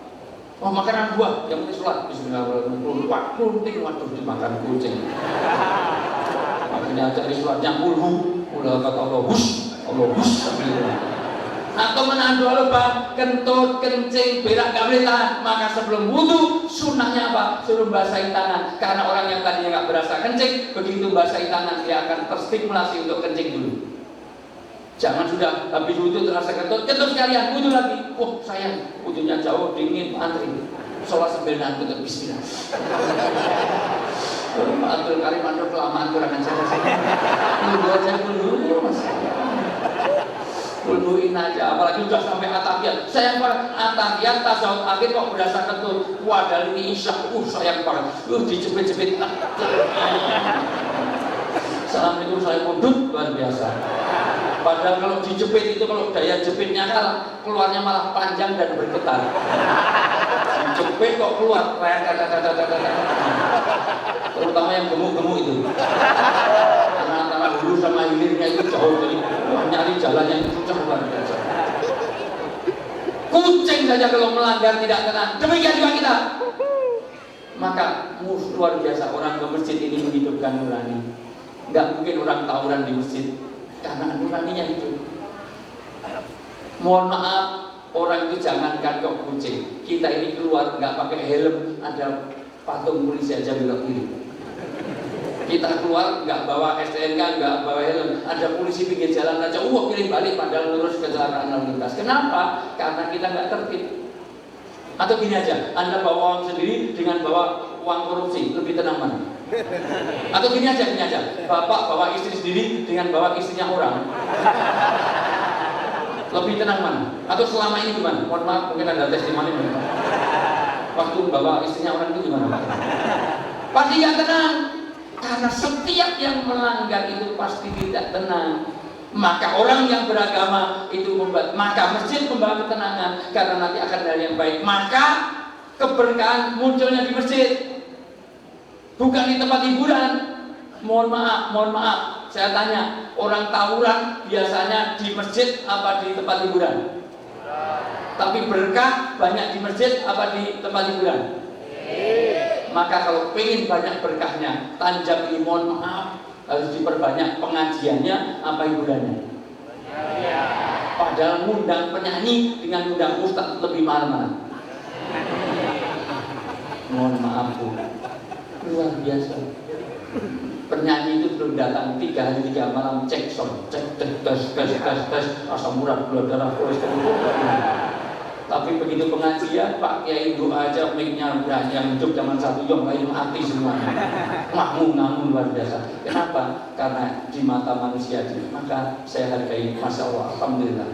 Oh, makanan buah, yang penting sholat. Bismillahirrahmanirrahim. Kunting, waduh dimakan kucing. Akhirnya cari sholatnya ulhu. Ulah kata Allah hus. Atau menahan dua lupa, kentut, kencing, berak gak boleh tahan. Maka sebelum wudhu, sunnahnya apa? Suruh basahin tangan. Karena orang yang tadinya gak berasa kencing, begitu basahin tangan, dia akan terstimulasi untuk kencing dulu. Jangan sudah habis wudhu terasa kentut sekalian, wudhu lagi. Oh sayang, wudhunya jauh, dingin, antri. Sholat sambil nahan kentut, bismillah. Pak Abdul Karim Ando kelamaan kurang ajar. Wudhu aja dulu, mas. Wudhuin aja, apalagi udah sampai atahiyat. Sayang banget, atahiyat tasawuf akhir kok berasa kentut. Padahal ini isya, sayang banget. Dijepit-jepit. Assalamualaikum, saya mundut, luar biasa. Padahal kalau dijepit itu, kalau daya jepitnya kalah, keluarnya malah panjang dan bergetar. Dijepit kok keluar, terutama yang gemuk-gemuk itu. Karena antara hulu sama hilirnya itu jauh, jadi nyari jalan yang susah luar biasa. Kucing saja kalau melanggar tidak tenang, demikian juga kita. Maka luar biasa orang ke masjid ini menghidupkan nurani. Nggak mungkin orang tawuran di masjid karena nuraninya itu. Mohon maaf, orang itu jangankan kok kucing. Kita ini keluar nggak pakai helm, ada patung polisi aja belok kiri. Kita keluar nggak bawa STNK, nggak bawa helm, ada polisi pinggir jalan aja, pilih balik padahal lurus kecelakaan lalu lintas. Kenapa? Karena kita nggak tertib. Atau gini aja, Anda bawa uang sendiri dengan bawa uang korupsi, lebih tenang mana? Atau gini aja, Bapak bawa istri sendiri dengan bawa istrinya orang, lebih tenang mana? Atau selama ini gimana? Mohon maaf, mungkin ada testimoni waktu bawa istrinya orang itu gimana Pak? Pasti nggak tenang. Karena setiap yang melanggar itu pasti tidak tenang. Maka orang yang beragama itu membuat, maka masjid membawa ketenangan karena nanti akan ada yang baik. Maka keberkahan munculnya di masjid, bukan di tempat hiburan. Mohon maaf, saya tanya, orang tawuran biasanya di masjid apa di tempat hiburan? Tapi berkah banyak di masjid apa di tempat hiburan? Maka kalau pengen banyak berkahnya, Tanjab ini mohon maaf harus diperbanyak pengajiannya apa hiburannya. Padahal ngundang penyanyi dengan ngundang ustaz lebih mahal. Mohon maaf Bu, luar biasa. Penyanyi itu belum datang 3 hari 3 malam cek sound, cek tes asam urat, gula darah, kolesterol. Tapi begitu pengajian, Pak Kiai doa aja mic-nya udah yang hidup zaman satu yang lain mati semuanya. Ngamun luar biasa. Kenapa? Karena di mata manusia ini. Maka saya hargai, Masya Allah, Alhamdulillah.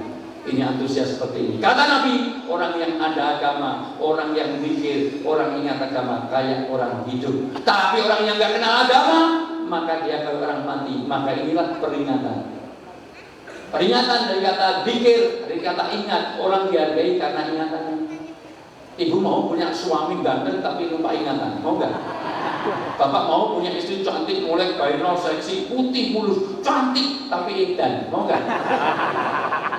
Ini antusias seperti ini. Kata Nabi, orang yang ada agama, orang yang mikir, orang ingat agama, kayak orang hidup. Tapi orang yang gak kenal agama, maka dia kayak orang mati. Maka inilah peringatan. Peringatan dari kata zikir, dari kata ingat, orang dihargai karena ingatannya. Ibu mau punya suami ganteng tapi lupa ingatan, mau nggak? Bapak mau punya istri cantik, mulai gairah, seksi, putih, mulus, cantik tapi edan, mau nggak?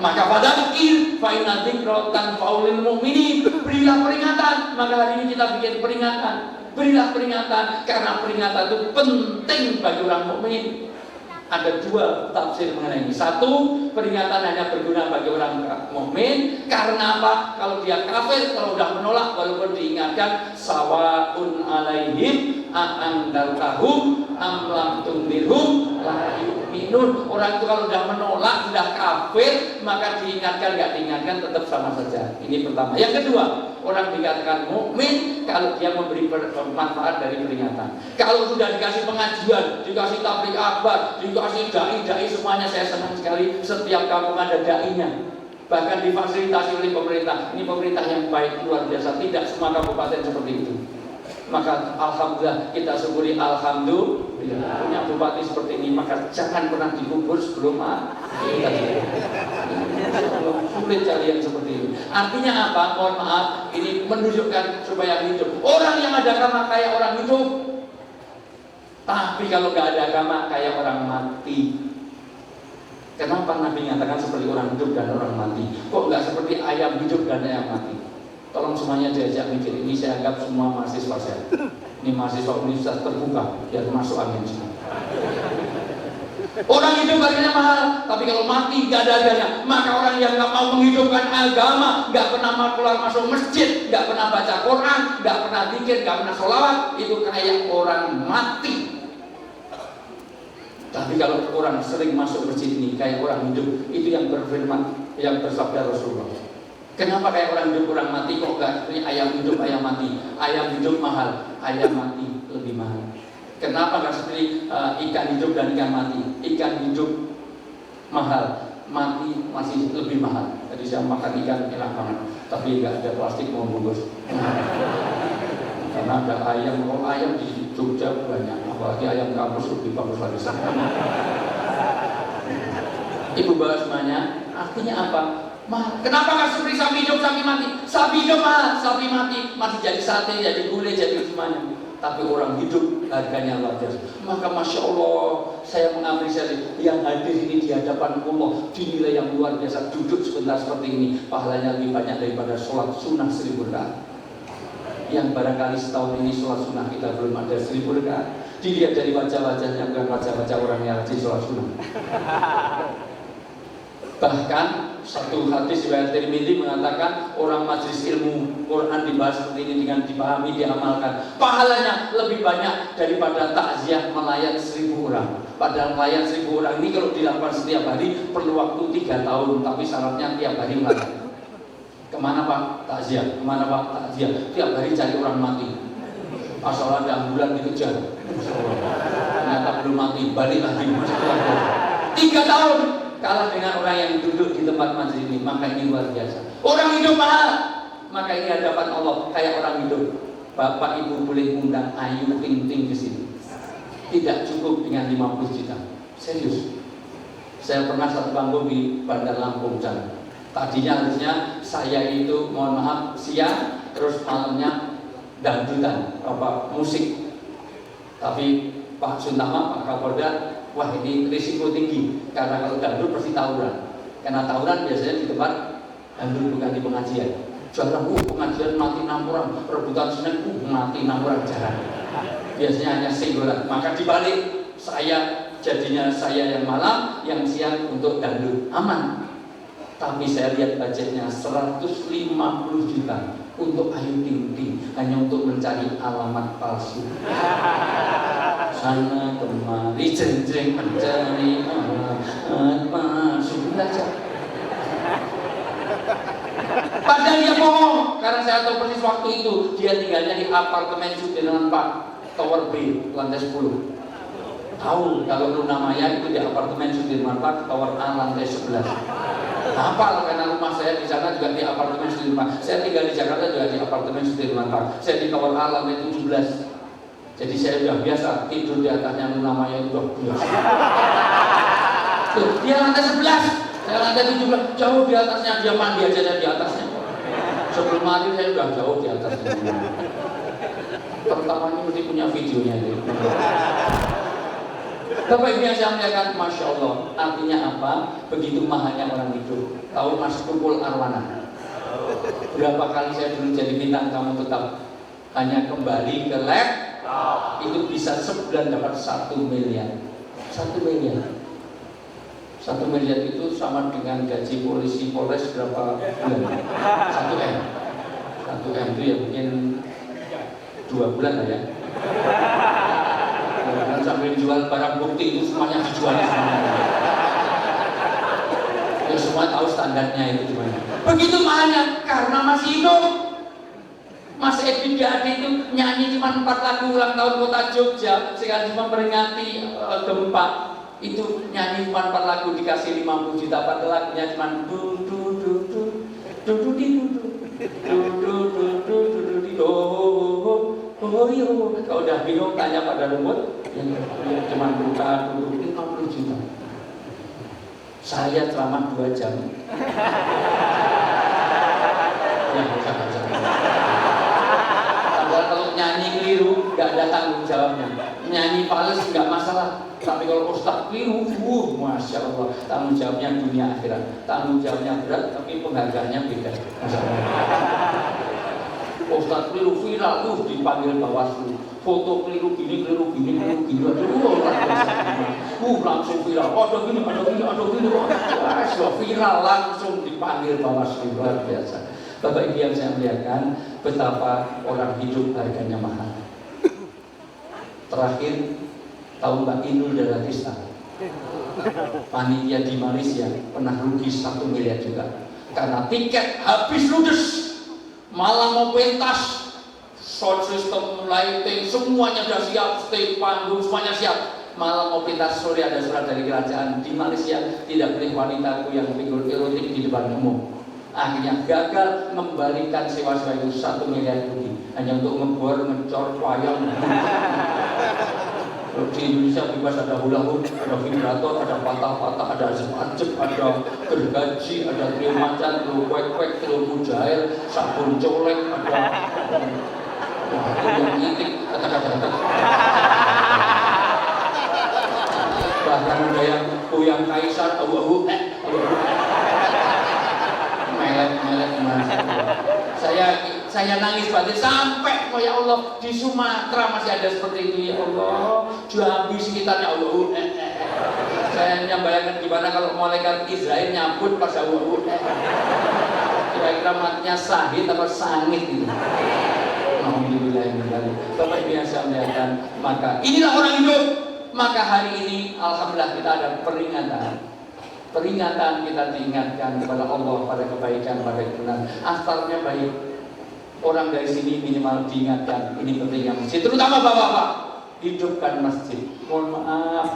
Maka fadzakir fa inna dzikra tanfa'ul mu'minin. Berilah peringatan, maka hari ini kita bikin peringatan. Berilah peringatan karena peringatan itu penting bagi orang mukmin. Ada 2 tafsir mengenai ini. 1, peringatan hanya berguna bagi orang mukmin. Karena apa? Kalau dia kafir, kalau sudah menolak, walaupun diingatkan, sawaun alaihim a'andartahum am lam tundirhum la yu'minun. Orang itu kalau sudah menolak, sudah kafir, maka diingatkan, nggak diingatkan, tetap sama saja. Ini pertama. Yang kedua, orang dikatakan mukmin kalau dia memberi manfaat dari peringatan. Kalau sudah dikasih pengajian, dikasih tabligh akbar, dikasih dai semuanya, saya senang sekali. Setiap kampung ada dainya, bahkan difasilitasi oleh pemerintah. Ini pemerintah yang baik luar biasa. Tidak semua kabupaten seperti itu. Maka alhamdulillah, kita syukuri alhamdulillah punya bupati seperti ini. Maka jangan pernah dikubur sebelum kita sulit cari yang seperti ini. Artinya apa? Mohon maaf, ini menunjukkan supaya hidup. Orang yang ada agama kayak orang hidup. Tapi kalau nggak ada agama kayak orang mati. Kenapa Nabi nyatakan seperti orang hidup dan orang mati? Kok nggak seperti ayam hidup dan ayam mati? Tolong semuanya diajak mikir. Ini saya anggap semua mahasiswa saya. Ini mahasiswa universitas terbuka, biar masuk angin semua. Orang hidup harganya mahal, tapi kalau mati nggak ada harganya. Maka orang yang nggak mau menghidupkan agama, nggak pernah keluar masuk masjid, nggak pernah baca Quran, nggak pernah zikir, nggak pernah sholawat, itu kayak orang mati. Tapi kalau orang sering masuk masjid ini kayak orang hidup, itu yang berfirman, yang bersabda Rasulullah. Kenapa kayak orang hidup orang mati? Kok nggak seperti ayam hidup ayam mati? Ayam hidup mahal, ayam mati lebih mahal. Kenapa nggak seperti ikan hidup dan ikan mati? Ikan hidup mahal, mati masih lebih mahal. Jadi saya makan ikan enak banget, tapi nggak ada plastik mau bungkus. Karena ada ayam, kalau ayam di Jogja banyak, apalagi ayam kampus lebih bagus lagi. Ibu bapak semuanya, artinya apa? Kenapa nggak seperti sapi hidup, sapi mati? Sapi hidup mahal, sapi mati masih jadi sate, jadi gulai, jadi semuanya. Tapi orang hidup harganya luar biasa. Maka Masya Allah, saya mengapresiasi yang hadir ini di hadapan Allah dinilai yang luar biasa. Duduk sebentar seperti ini, pahalanya lebih banyak daripada sholat sunnah 1000 rakaat. Yang barangkali setahun ini sholat sunnah kita belum ada 1000 rakaat. Dilihat dari wajah-wajahnya, bukan wajah-wajah orang yang rajin sholat sunnah. Bahkan satu hadis riwayat Tirmidzi mengatakan orang majelis ilmu Quran dibahas seperti ini dengan dipahami, diamalkan, pahalanya lebih banyak daripada takziah melayat 1000 orang. Padahal melayat 1000 orang ini kalau dilakukan setiap hari perlu waktu 3 tahun, tapi syaratnya tiap hari melayat. Kemana Pak? Takziah. Kemana Pak? Takziah. Tiap hari cari orang mati. Asal ada ambulan dikejar. Ternyata belum mati, balik lagi. 3 tahun. Kalah dengan orang yang duduk di tempat majelis ini. Maka ini luar biasa. Orang hidup mahal. Maka ini hadapan Allah kayak orang hidup. Bapak Ibu boleh undang Ayu Ting Ting ke sini. tidak cukup dengan 50 juta. Serius. Saya pernah satu panggung di Bandar Lampung sana. Tadinya harusnya saya itu mohon maaf siang, terus malamnya dangdutan, musik. Tapi Pak Suntama, Pak Kapolda, wah ini risiko tinggi karena kalau dangdut pasti tawuran. Karena tawuran biasanya di tempat dangdut bukan di pengajian. Jarang, pengajian mati 6 orang, rebutan Senin, mati 6 orang jarang. Biasanya hanya singgolan. Maka dibalik, jadinya saya yang malam, yang siang untuk dangdut, aman. Tapi saya lihat budgetnya 150 juta untuk Ayu Ting Ting, hanya untuk mencari alamat palsu. Sana kemari jeng-jeng mencari alamat palsu aja. Padahal dia bohong, karena saya tahu persis waktu itu dia tinggalnya di apartemen Sudirman Park, Tower B, lantai 10. Tahu kalau Luna Maya itu di apartemen Sudirman Park, Tower A, lantai 11. Hafal karena rumah saya di sana juga di apartemen Sudirman. Saya tinggal di Jakarta juga di apartemen Sudirman Park. Saya di Tower A, lantai 17. Jadi saya sudah biasa tidur di atasnya Luna Maya itu sudah biasa. Tuh, dia lantai 11. Saya lantai 17, jauh di atasnya, dia mandi aja di atasnya. Sebelum mati saya sudah jauh di atasnya. Pertamanya mesti punya videonya itu. Bapak Ibu yang saya muliakan, Masya Allah, artinya apa? Begitu mahanya orang hidup. Tahu Mas Tukul Arwana? Berapa kali saya dulu jadi bintang tamu tetap, hanya kembali ke lab, itu bisa sebulan dapat 1 miliar. 1 miliar. 1 miliar itu sama dengan gaji polisi Polres berapa bulan? 1 M. 1 M itu ya mungkin 2 bulan lah ya. Dan sambil jual barang bukti itu semuanya dijual semuanya. Ya semua tahu standarnya itu gimana. Begitu mahalnya karena masih hidup. Mas Edwin Gade itu nyanyi cuma 4 lagu ulang tahun kota Jogja sekaligus memperingati gempa. Itu nyanyi cuma 4 lagu dikasih 50 juta, padahal lagunya cuma kalau udah bingung tanya pada rumput yang cuma buka 50 juta. Saya ceramah 2 jam. Ya jangan. Kalau nyanyi keliru nggak ada tanggung jawabnya. Nyanyi fals nggak masalah. Tapi kalau ustaz keliru, Masya Allah, tanggung jawabnya dunia akhirat. Tanggung jawabnya berat, tapi penghargaannya beda. Masya Allah. Ustaz keliru viral, dipanggil Bawaslu. Foto keliru gini. Aduh, langsung viral. Ada gini. Viral langsung dipanggil Bawaslu, luar biasa. Bapak Ibu yang saya muliakan, betapa orang hidup harganya mahal. Terakhir, tahu Mbak Inul Daratista, panitia di Malaysia pernah rugi 1 miliar juga karena tiket habis ludes, malah mau pentas, sound system, lighting, semuanya sudah siap, stage, panggung, semuanya siap, malah mau pentas. Sore ada surat dari kerajaan di Malaysia tidak boleh wanita yang figur erotik di depan umum. Akhirnya gagal membalikan sewa-sewa itu 1 miliar rugi hanya untuk ngebor, ngecor, wayang. Di Indonesia bebas ada hula hoop, ada vibrator, ada patah-patah, ada ajep-ajep, ada gergaji, ada trio macan, trio kwek-kwek, trio mujair, sabun colek, ada yang ngitik, kata-kata. Bahkan ada yang goyang kaisar, melek gimana. Saya nangis batin sampai, oh ya Allah, di Sumatera masih ada seperti itu, ya Allah. Jambi sekitarnya, Allah. Saya hanya bayangkan gimana kalau malaikat Israel nyambut pas Allah. Kira-kira matinya sahid atau sangit itu. Alhamdulillah. Bapak Ibu yang saya muliakan, maka inilah orang hidup. Maka hari ini alhamdulillah kita ada peringatan kita diingatkan kepada Allah pada kebaikan, pada kebenaran. Astarnya baik. Orang dari sini minimal diingatkan, ini pentingnya masjid, terutama bapak-bapak, hidupkan masjid. Mohon maaf,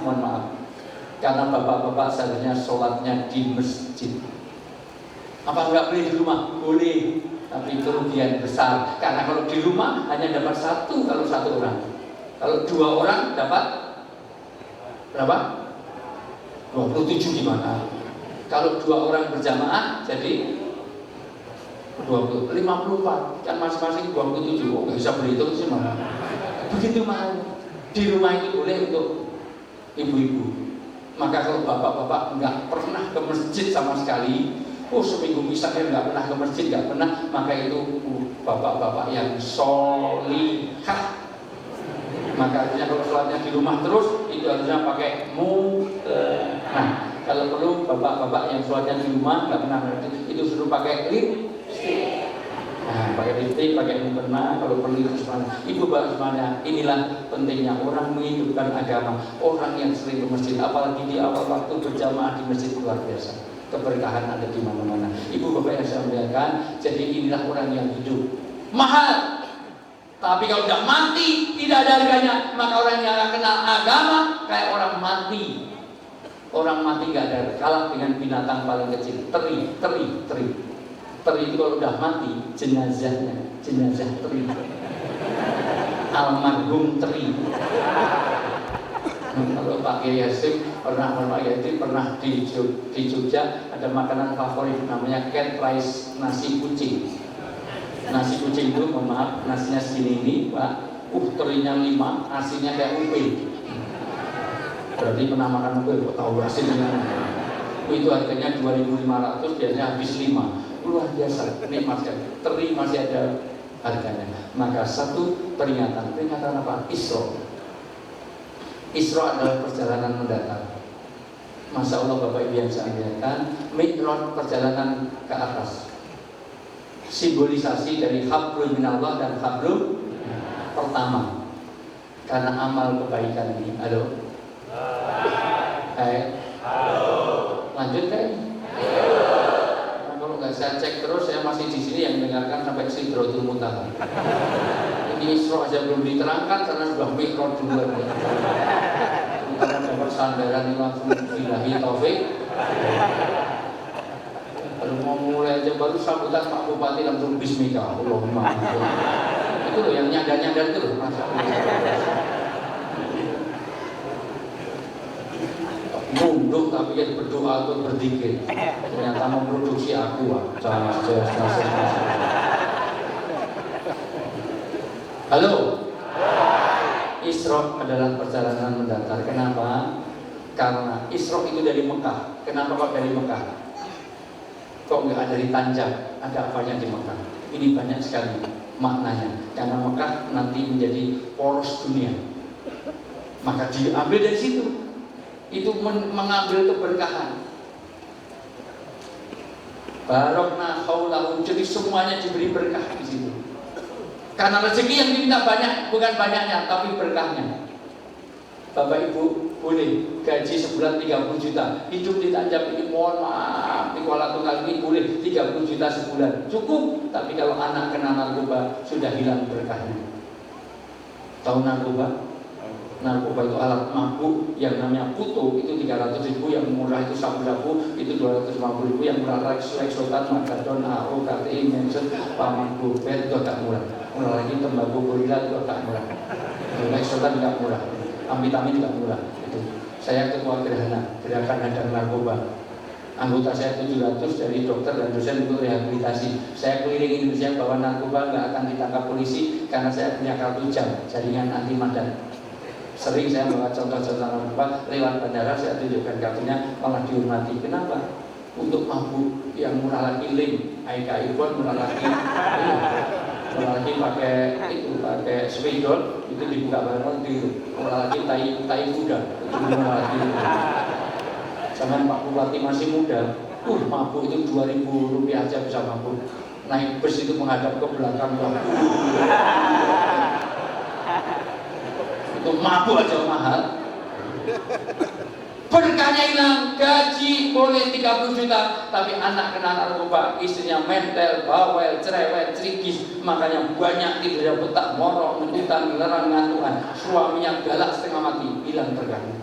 karena bapak-bapak seharusnya sholatnya di masjid. Apa enggak boleh di rumah? Boleh, tapi kerugian besar. Karena kalau di rumah hanya dapat 1 kalau 1 orang. Kalau 2 orang dapat Berapa? 27 gimana? Kalau 2 orang berjamaah jadi 54, kan masing-masing 27. Oh, nggak bisa berhitung sih malah. Begitu mahal. Di rumah itu boleh untuk ibu-ibu. Maka kalau bapak-bapak nggak pernah ke masjid sama sekali, seminggu misalnya nggak pernah ke masjid, nggak pernah, maka itu bapak-bapak yang solihah. Maka artinya kalau sholatnya di rumah terus, itu harusnya pakai nah, kalau perlu bapak-bapak yang sholatnya di rumah nggak pernah itu suruh pakai lipstick. Nah, pakai lipstick, pakai mukena, kalau perlu itu semuanya. Ibu bapak semuanya, inilah pentingnya orang menghidupkan agama. Orang yang sering ke masjid, apalagi di awal waktu berjamaah di masjid, luar biasa. Keberkahan ada di mana-mana. Ibu bapak yang saya muliakan, jadi inilah orang yang hidup mahal. Tapi kalau udah mati, tidak ada harganya. Maka orang yang akan kenal agama kayak orang mati. Orang mati gak ada, kalah dengan binatang paling kecil. Teri. Teri itu kalau udah mati, jenazah teri. Almarhum teri. Kalau Pak Kiai Hasim pernah di Jogja ada makanan favorit namanya cat rice, nasi kucing. Nasi kucing itu, mohon maaf, nasinya segini ini, Pak. Terinya 5, asinnya kayak upe. Berarti pernah makan upe, kok tahu asinnya? Itu harganya 2.500, biasanya habis 5. Luar biasa, nikmat sekali. Teri masih ada harganya. Maka satu peringatan apa? Isra. Isra adalah perjalanan mendatar. Masya Allah Bapak Ibu yang saya muliakan, Mi'raj perjalanan ke atas. Simbolisasi dari hablum minallah dan hablum pertama. Karena amal kebaikan ini. Halo? Lanjut kan? Nah, kalau nggak saya cek terus, saya masih di sini yang mendengarkan sampai Sidratul Muntaha. Ini Isra aja belum diterangkan karena sudah Mi'raj duluan. Karena dapat sandaran langsung billahi taufik. Baru mau mulai aja baru sambutan Pak Bupati langsung bismillah. Allahumma. Itu loh yang nyadar-nyadar itu loh. Mundur tapi kan berdoa atau berzikir. Ternyata memproduksi aku. Halo. Isra adalah perjalanan mendatar. Kenapa? Karena Isra itu dari Mekah. Kenapa kok dari Mekah? Kok nggak ada di Tanjak? Ada apanya di Mekah? Ini banyak sekali maknanya. Karena Mekah nanti menjadi poros dunia. Maka diambil dari situ. Itu mengambil keberkahan. Barokna haulahu, jadi semuanya diberi berkah di situ. Karena rezeki yang diminta banyak, bukan banyaknya, tapi berkahnya. Bapak Ibu boleh gaji sebulan 30 juta, hidup di Tanjab ini mohon maaf di Kuala Tunggal ini boleh 30 juta sebulan, cukup. Tapi kalau anak kena narkoba sudah hilang berkahnya. Tahu narkoba? Narkoba itu alat mabuk yang namanya puto, itu 300.000, yang murah itu sabu-sabu itu 250.000, yang murah Lexotan, Magadon, AO, KTI, Mensen, Paman Bubet itu agak murah. Murah lagi tembakau gorila itu agak murah. Lexotan tidak murah, amfetamin juga murah. Itu. Saya ketua gerakan hadang narkoba. Anggota saya 700 dari dokter dan dosen untuk rehabilitasi. Saya keliling Indonesia bahwa narkoba nggak akan ditangkap polisi karena saya punya kartu jam jaringan anti madan. Sering saya bawa contoh-contoh narkoba lewat bandara, saya tunjukkan kartunya, malah dihormati. Kenapa? Untuk mabuk yang murah lagi link, AIK pun murah lagi, pakai spidol itu dibuka bareng itu, murah lagi tai kuda itu murah lagi. Zaman Pak Bupati masih muda, mabuk itu 2.000 rupiah aja bisa mabuk. Naik bus itu menghadap ke belakang, itu mabuk aja mahal. Berkahnya hilang, gaji boleh 30 juta, tapi anak kena narkoba, istrinya mentel, bawel, cerewet, cerigis, makanya banyak tidak betah, morok, menjutan, ngelerang, ngantukan, suaminya galak setengah mati, hilang berkahnya.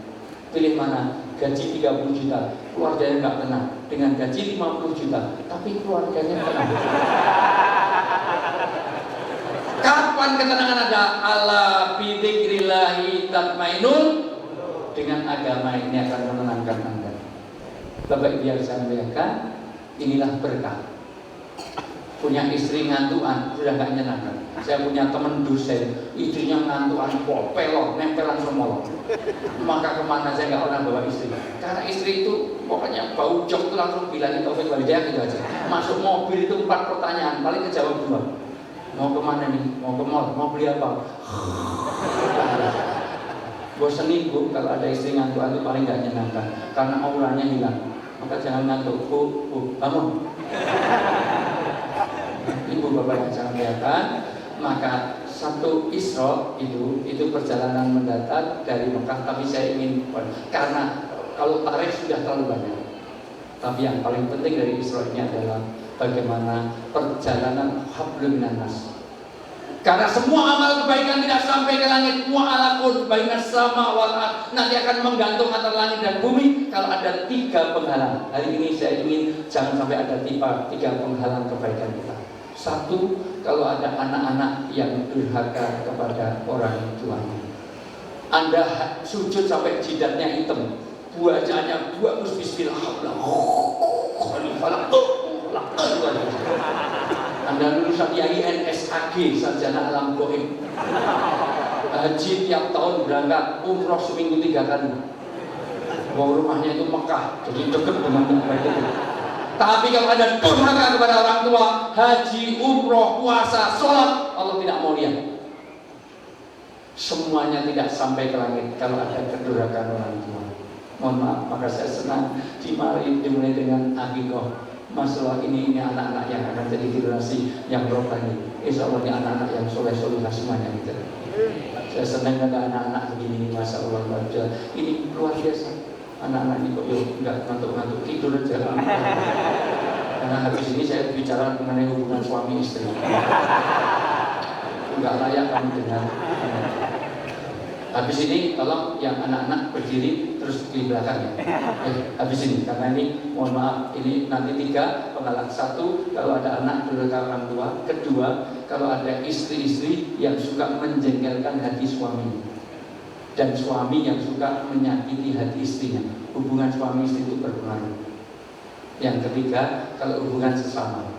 Pilih mana? Gaji 30 juta, keluarganya nggak kena. Dengan gaji 50 juta, tapi keluarganya kena. Kapan ketenangan ada? Ala bidzikrillahi tatmainul. dengan agama ini akan menenangkan Anda. Bapak Ibu yang saya muliakan, inilah berkah. Punya istri ngantuan sudah gak nyenangkan. Saya punya teman dosen, istrinya ngantuan kok pelor, nempelan semolong. Maka kemana saya gak pernah bawa istri. Karena istri itu pokoknya bau jok itu langsung bilangin Taufik Walidah gitu aja. Masuk mobil itu 4 pertanyaan, paling kejawab 2. Mau kemana nih? Mau ke mall? Mau beli apa? Bosan ibu kalau ada istri ngantuan itu paling gak nyenangkan. Karena auranya hilang. Maka jangan ngantuk, bu, bangun. Ibu bapak yang saya muliakan, maka satu Isra itu perjalanan mendatar dari Mekah. Tapi saya ingin, karena kalau tarikh sudah terlalu banyak, tapi yang paling penting dari Isra ini adalah bagaimana perjalanan hablum minan nas. Karena semua amal kebaikan tidak sampai ke langit, mu'alakun bainas sama wal ard, nanti akan menggantung antara langit dan bumi kalau ada 3 penghalang. Hari ini saya ingin jangan sampai ada 3 penghalang kebaikan kita. 1, kalau ada anak-anak yang durhaka kepada orang tuanya. Anda sujud sampai jidatnya hitam, bacaannya bagus bismillah. Anda lulusan IAIN SAG, sarjana alam goib. Haji tiap tahun berangkat, umroh seminggu 3 kali. Mau rumahnya itu Mekah, jadi dekat dengan tempat itu. Tapi kalau ada durhaka kepada orang tua, haji, umroh, puasa, sholat, Allah tidak mau lihat. Semuanya tidak sampai ke langit kalau ada kedurhakaan orang tua. Mohon maaf, maka saya senang dimulai dengan akikoh. Masalah ini anak-anak yang akan jadi generasi yang rohani. Insya Allah ini anak-anak yang soleh-solehah semuanya gitu. Saya senang ada anak-anak begini, Masya Allah. Ini luar biasa. Anak-anak ini kok nggak ngantuk-ngantuk, tidur aja. Karena habis ini saya bicara mengenai hubungan suami istri. Nggak layak kamu dengar. Habis ini tolong yang anak-anak berdiri terus di belakang ya. Habis ini, karena ini mohon maaf, ini nanti 3 penghalang. 1, kalau ada anak durhaka orang tua. 2, kalau ada istri-istri yang suka menjengkelkan hati suami, dan suami yang suka menyakiti hati istrinya. Hubungan suami istri itu berpengaruh. Yang 3, kalau hubungan sesama,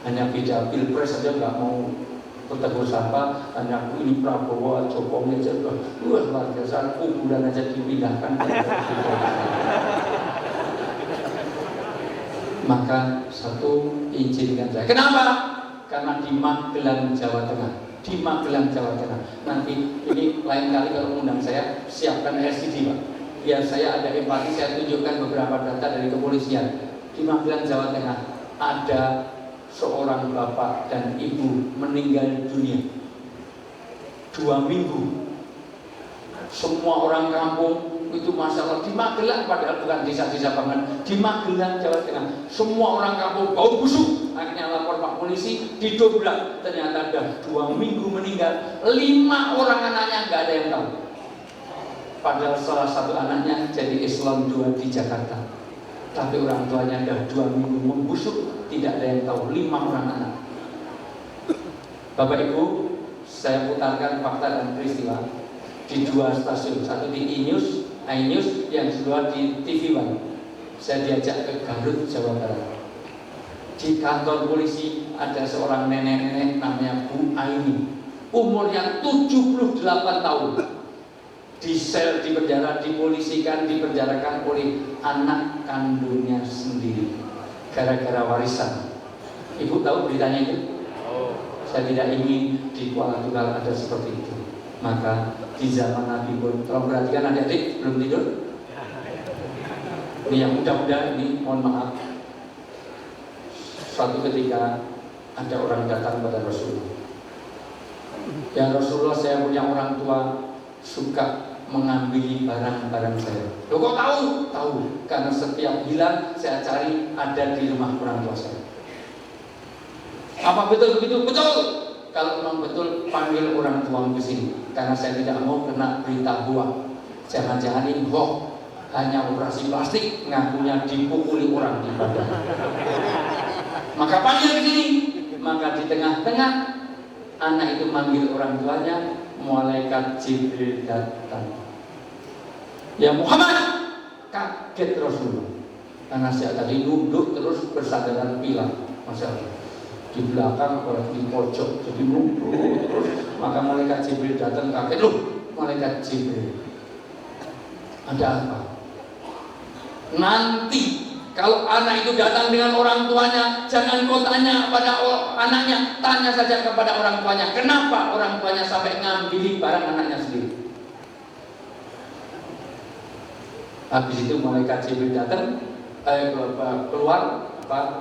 hanya beda pilpres saja nggak mau bertegur sapa, anakku ini Prabowo, Jokowi aja luar biasa, kuburan aja dipindahkan. Maka 1, izinkan saya. Kenapa? Karena di Magelang, Jawa Tengah. Di Magelang, Jawa Tengah. Nanti ini lain kali kalau mengundang saya, siapkan RCD Pak. Biar saya ada empati, saya tunjukkan beberapa data dari kepolisian. Di Magelang, Jawa Tengah ada seorang bapak dan ibu meninggal dunia 2 minggu. Semua orang kampung itu masalah di Magelang, padahal bukan desa-desa banget. Di Magelang, Jawa Tengah, semua orang kampung bau busuk. Akhirnya lapor Pak Polisi, didobrak. Ternyata ada 2 minggu meninggal, 5 orang anaknya nggak ada yang tahu. Padahal salah satu anaknya jadi Islam 2 di Jakarta. Tapi orang tuanya sudah 2 minggu membusuk, tidak ada yang tahu. 5 orang anak. Bapak Ibu, saya putarkan fakta dan peristiwa di 2 stasiun, satu di iNews, yang kedua di TV One. Saya diajak ke Garut, Jawa Barat. Di kantor polisi ada seorang nenek-nenek namanya Bu Aini, umurnya 78 tahun. Di sel, di penjara, dipolisikan, dipenjarakan oleh anak kandungnya sendiri gara-gara warisan. Ibu tahu beritanya itu? Saya tidak ingin di Kuala Tunggal ada seperti itu. Maka di zaman Nabi pun, tolong perhatikan adik-adik belum tidur. Ini yang muda-muda ini, mohon maaf. Suatu ketika ada orang datang pada Rasulullah. Ya Rasulullah, saya punya orang tua suka mengambil barang-barang saya. Loh kok tahu? Tahu, karena setiap hilang saya cari ada di rumah orang tua saya. Apa betul begitu? Betul. Kalau memang betul, panggil orang tua ke sini, karena saya tidak mau kena berita hoax. Jangan-jangan ini hoax, hanya operasi plastik, ngakunya dipukuli orang di badan. Maka panggil ke sini. Maka di tengah-tengah anak itu manggil orang tuanya, malaikat Jibril datang. Ya Muhammad, kaget Rasulullah. Karena saya tadi nunduk terus bersandaran pilar, Masya Allah. Di belakang atau di pojok, jadi nunduk terus. Maka malaikat Jibril datang, kaget, loh, malaikat Jibril. Ada apa? Nanti kalau anak itu datang dengan orang tuanya, jangan kau tanya pada anaknya, tanya saja kepada orang tuanya. Kenapa orang tuanya sampai ngambil barang anaknya sendiri? Habis itu malaikat Jibril datang, keluar,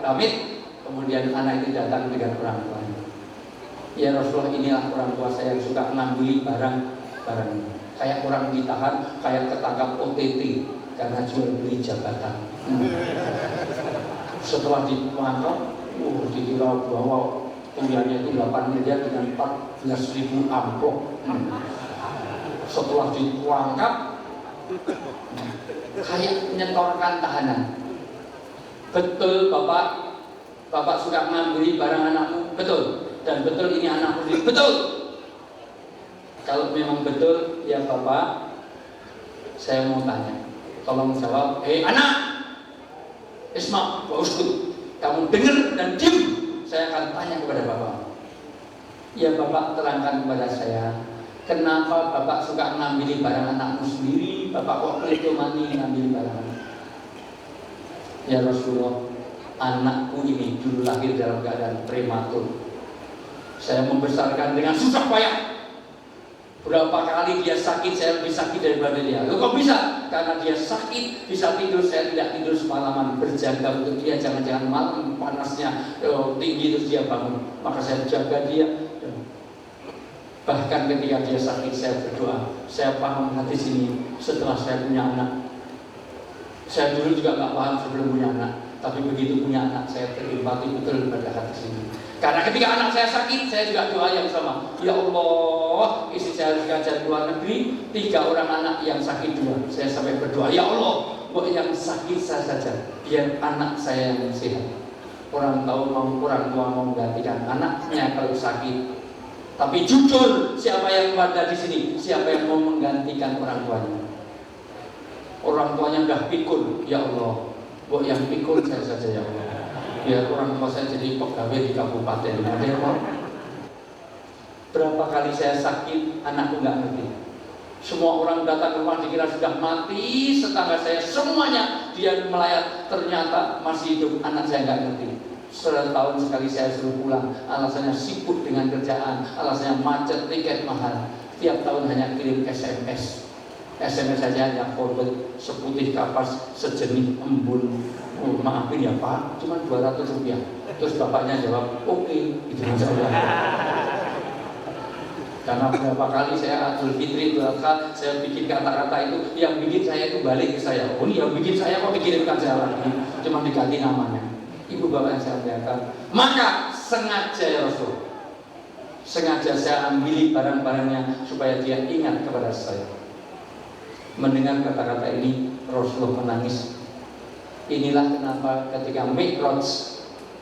pamit, kemudian anak itu datang dengan orang tuanya. Ya Rasulullah, inilah orang tua saya yang suka ngambil barang-barang. Kayak orang ditahan, kayak ketangkap OTT karena jual beli jabatan. Setelah ditangkap, dikira bahwa kuliahnya itu 8 miliar dengan 14.000 amplop. Setelah ditangkap, kayak menyetorkan tahanan. Betul Bapak suka ngambil barang anakmu? Betul. Dan betul ini anakmu sendiri? Betul. Kalau memang betul, ya Bapak, saya mau tanya. Tolong jawab. Anak, Isma, Pak Ustaz, kamu dengar dan diam. Saya akan tanya kepada Bapak. Ya Bapak, terangkan kepada saya, kenapa Bapak suka ngambil barang anakmu sendiri? Bapak kok kelitomani ngambil barang? Ya Rasulullah, anakku ini dulu lahir dalam keadaan prematur. Saya membesarkan dengan susah payah. Berapa kali dia sakit, saya lebih sakit daripada dia. Loh kok bisa? Karena dia sakit, bisa tidur, saya tidak tidur semalaman, berjaga untuk dia. Jangan-jangan malam panasnya tinggi terus dia bangun, maka saya jaga dia. Bahkan ketika dia sakit, saya berdoa. Saya paham hadis ini setelah saya punya anak. Saya dulu juga nggak paham sebelum punya anak, tapi begitu punya anak, saya terempati betul pada hadis ini. Karena ketika anak saya sakit, saya juga doa yang sama. Ya Allah, istri saya harus ngajar luar negeri, 3 orang anak yang sakit 2. Saya sampai berdoa, ya Allah, buat yang sakit saya saja, biar anak saya yang sehat. Orang tua mau menggantikan anaknya kalau sakit. Tapi jujur, siapa yang ada di sini? Siapa yang mau menggantikan orang tuanya? Orang tuanya udah pikun, ya Allah, buat yang pikun saya saja ya Allah. Biar orang tua saya jadi pegawai di kabupaten. Ada yang mau? Berapa kali saya sakit, anakku nggak ngerti. Semua orang datang ke rumah dikira sudah mati, tetangga saya semuanya dia melayat, ternyata masih hidup. Anak saya nggak ngerti. Setahun sekali saya suruh pulang, alasannya sibuk dengan kerjaan, alasannya macet, tiket mahal. Tiap tahun hanya kirim SMS saja yang forward seputih kapas sejenis embun. Oh, maafin ya Pak, cuma 200 rupiah. Terus bapaknya jawab, oke, itu Masya Allah. Karena beberapa kali saya Idul Fitri, saya bikin kata-kata itu, yang bikin saya itu balik ke saya. Oh, yang bikin saya kok dikirimkan saya lagi, cuma diganti namanya. Ibu bapak yang saya muliakan, maka sengaja ya Rasul, sengaja saya ambil barang-barangnya supaya dia ingat kepada saya. Mendengar kata-kata ini, Rasulullah menangis. Inilah kenapa ketika Mi'raj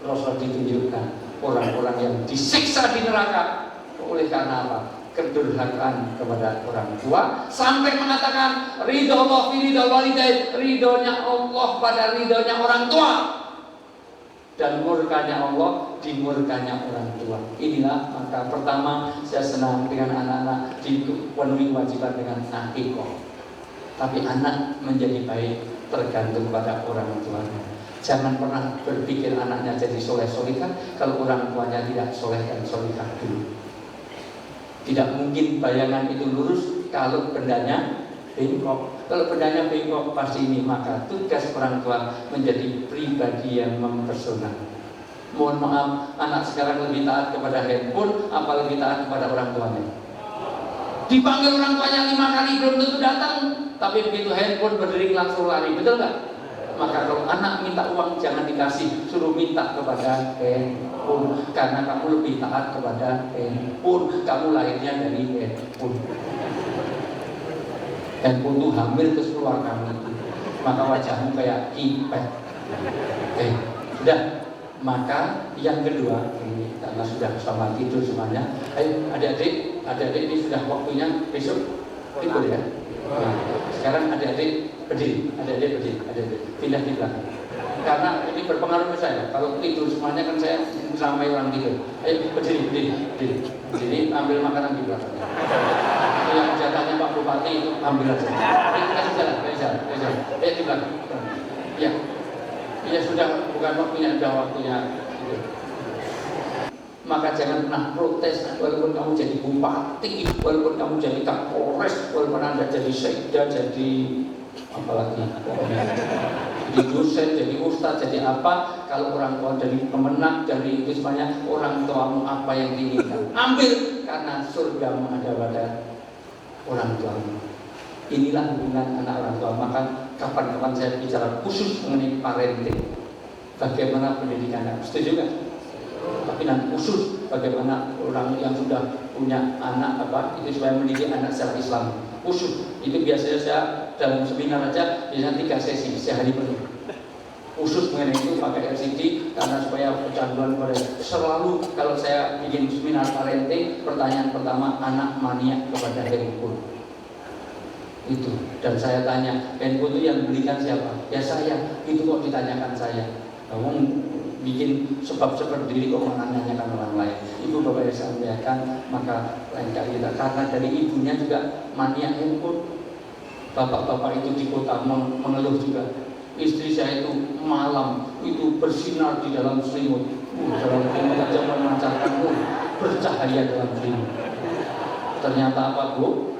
Rasul ditunjukkan orang-orang yang disiksa di neraka oleh karena apa? Kedurhakaan kepada orang tua, sampai mengatakan ridho Allah fi ridho walidain, ridhonya Allah pada ridhonya orang tua, dan murkanya Allah di murkanya orang tua. Inilah maka pertama saya senang dengan anak-anak dipenuhi kewajiban dengan akikoh. Tapi anak menjadi baik tergantung pada orang tuanya. Jangan pernah berpikir anaknya jadi soleh-solihah kalau orang tuanya tidak soleh dan solihah dulu. Tidak mungkin bayangan itu lurus kalau bendanya bengkok. Kalau bendanya bengkok pasti ini, maka tugas orang tua menjadi pribadi yang mempesona. Mohon maaf, anak sekarang lebih taat kepada handphone apa lebih taat kepada orang tuanya? Dipanggil orang tuanya 5 kali belum tentu datang, tapi begitu handphone berdering langsung lari, betul nggak? Maka kalau anak minta uang jangan dikasih, suruh minta kepada handphone, karena kamu lebih taat kepada handphone. Kamu lahirnya dari handphone. Handphone itu hamil terus keluar kamu, maka wajahmu kayak kipet. Sudah. Maka yang kedua, ini karena sudah sama tidur semuanya, ayo adik-adik ini sudah waktunya besok tidur ya. Nah, sekarang adik-adik berdiri, adik-adik pindah di belakang. Karena ini berpengaruh ke saya. Kalau tidur semuanya kan saya ramai orang tidur. Ayo berdiri, ambil makanan di belakang. Yang jatahnya Pak Bupati itu ambil aja. Kasih jalan. Di belakang. Ya sudah, bukan waktunya, sudah waktunya. Gitu. Maka jangan pernah protes, walaupun kamu jadi bupati, walaupun kamu jadi kapolres, walaupun Anda jadi sekda, jadi apalagi, jadi dosen, jadi ustaz, jadi apa. Kalau orang tua dari pemenang, dari itu semuanya, orang tuamu apa yang diinginkan, ambil, karena surgamu ada pada orang tuamu. Inilah hubungan anak orang tua. Maka kapan-kapan saya bicara khusus mengenai parenting, bagaimana pendidikan anak. Setuju nggak? Tapi nanti khusus bagaimana orang yang sudah punya anak itu supaya mendidik anak secara Islam. Khusus itu biasanya saya dalam seminar aja biasanya 3 sesi sehari penuh. Khusus mengenai itu pakai LCD karena supaya kecanduan pada selalu kalau saya bikin seminar parenting, pertanyaan pertama, anak maniak kepada handphone. Itu, dan saya tanya, handphone itu yang belikan siapa? Ya saya. Itu kok ditanyakan saya. Kamu bikin sebab sendiri kok menanyakan orang lain. Ibu bapak yang saya sampaikan, maka lain kali kita, karena dari ibunya juga maniak handphone. Bapak-bapak itu di kota mengeluh juga. Istri saya itu malam itu bersinar di dalam selimut. Dalam selimut aja memancarkan bercahaya dalam selimut. Ternyata apa, Bu?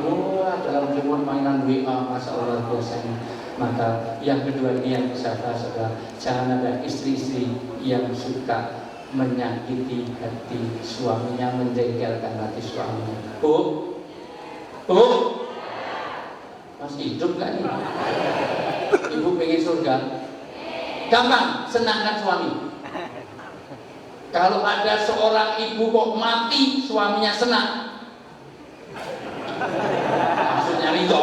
Wah, dalam selimut mainan WA, masa Allah biasanya. Maka yang kedua ini yang saya bahas adalah jangan ada istri-istri yang suka menyakiti hati suaminya, menjengkelkan hati suaminya. Bu, masih hidup gak nih? Ibu pengen surga? Gampang, senangkan suami. Kalau ada seorang ibu kok mati, suaminya senang. Maksudnya ridho,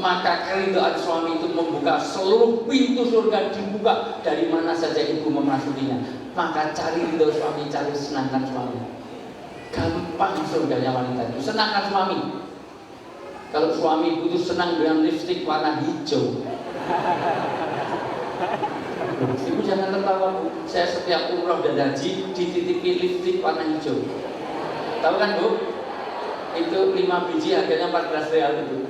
maka keridhaan suami itu membuka seluruh pintu surga, dibuka dari mana saja ibu memasukinya. Maka cari ridho suami, cari senangkan suami. Gampang surganya wanita itu, senangkan suami. Kalau suami ibu itu senang dengan lipstik warna hijau, ibu jangan tertawa, Bu. Saya setiap umroh dan haji dititipi lipstik warna hijau. Tahu kan, Bu? Itu 5 biji harganya 14 real itu.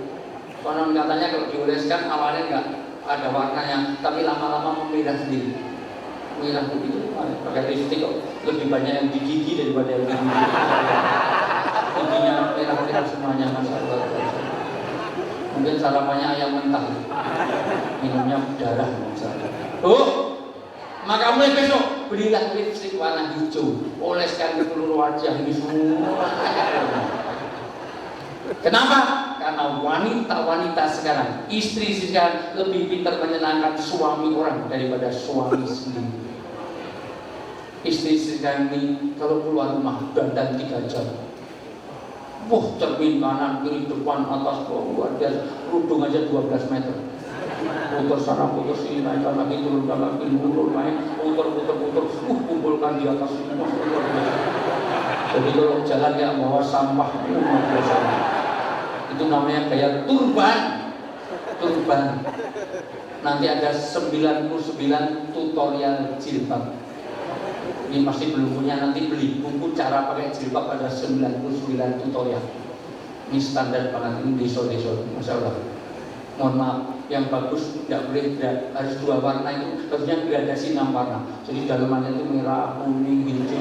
Konon katanya kalau dioleskan awalnya enggak ada warnanya, tapi lama-lama memerah sendiri. Merah begitu, pakai lipstik kok lebih banyak yang di gigi daripada yang di gigi. Giginya merah-merah semuanya, Masya Allah. Mungkin sarapannya ayam mentah, minumnya darah misalnya. Maka mulai besok belilah lipstik warna hijau, oleskan di seluruh wajah ini semua. Kenapa? Karena wanita-wanita sekarang, istri sekarang lebih pintar menyenangkan suami orang daripada suami sendiri. Istri sekarang ini kalau keluar rumah dandan 3 jam. Cermin kanan, kiri, depan, atas, bawah, luar biasa. Rudung aja 12 meter. Putar sana, putar sini, naikkan lagi, turunkan lagi, mundur, naik, putar, kumpulkan di atas ini. Jadi kalau jalan ya bawa sampah, biasa. Itu namanya gaya turban. Nanti ada 99 tutorial jilbab. Ini masih belum punya, nanti beli buku cara pakai jilbab, ada 99 tutorial. Ini standar banget, ini deso-deso, Masya Allah. Mohon maaf, yang bagus tidak boleh harus 2 warna, itu harusnya gradasi 6 warna. Jadi dalamannya itu merah, kuning, hijau,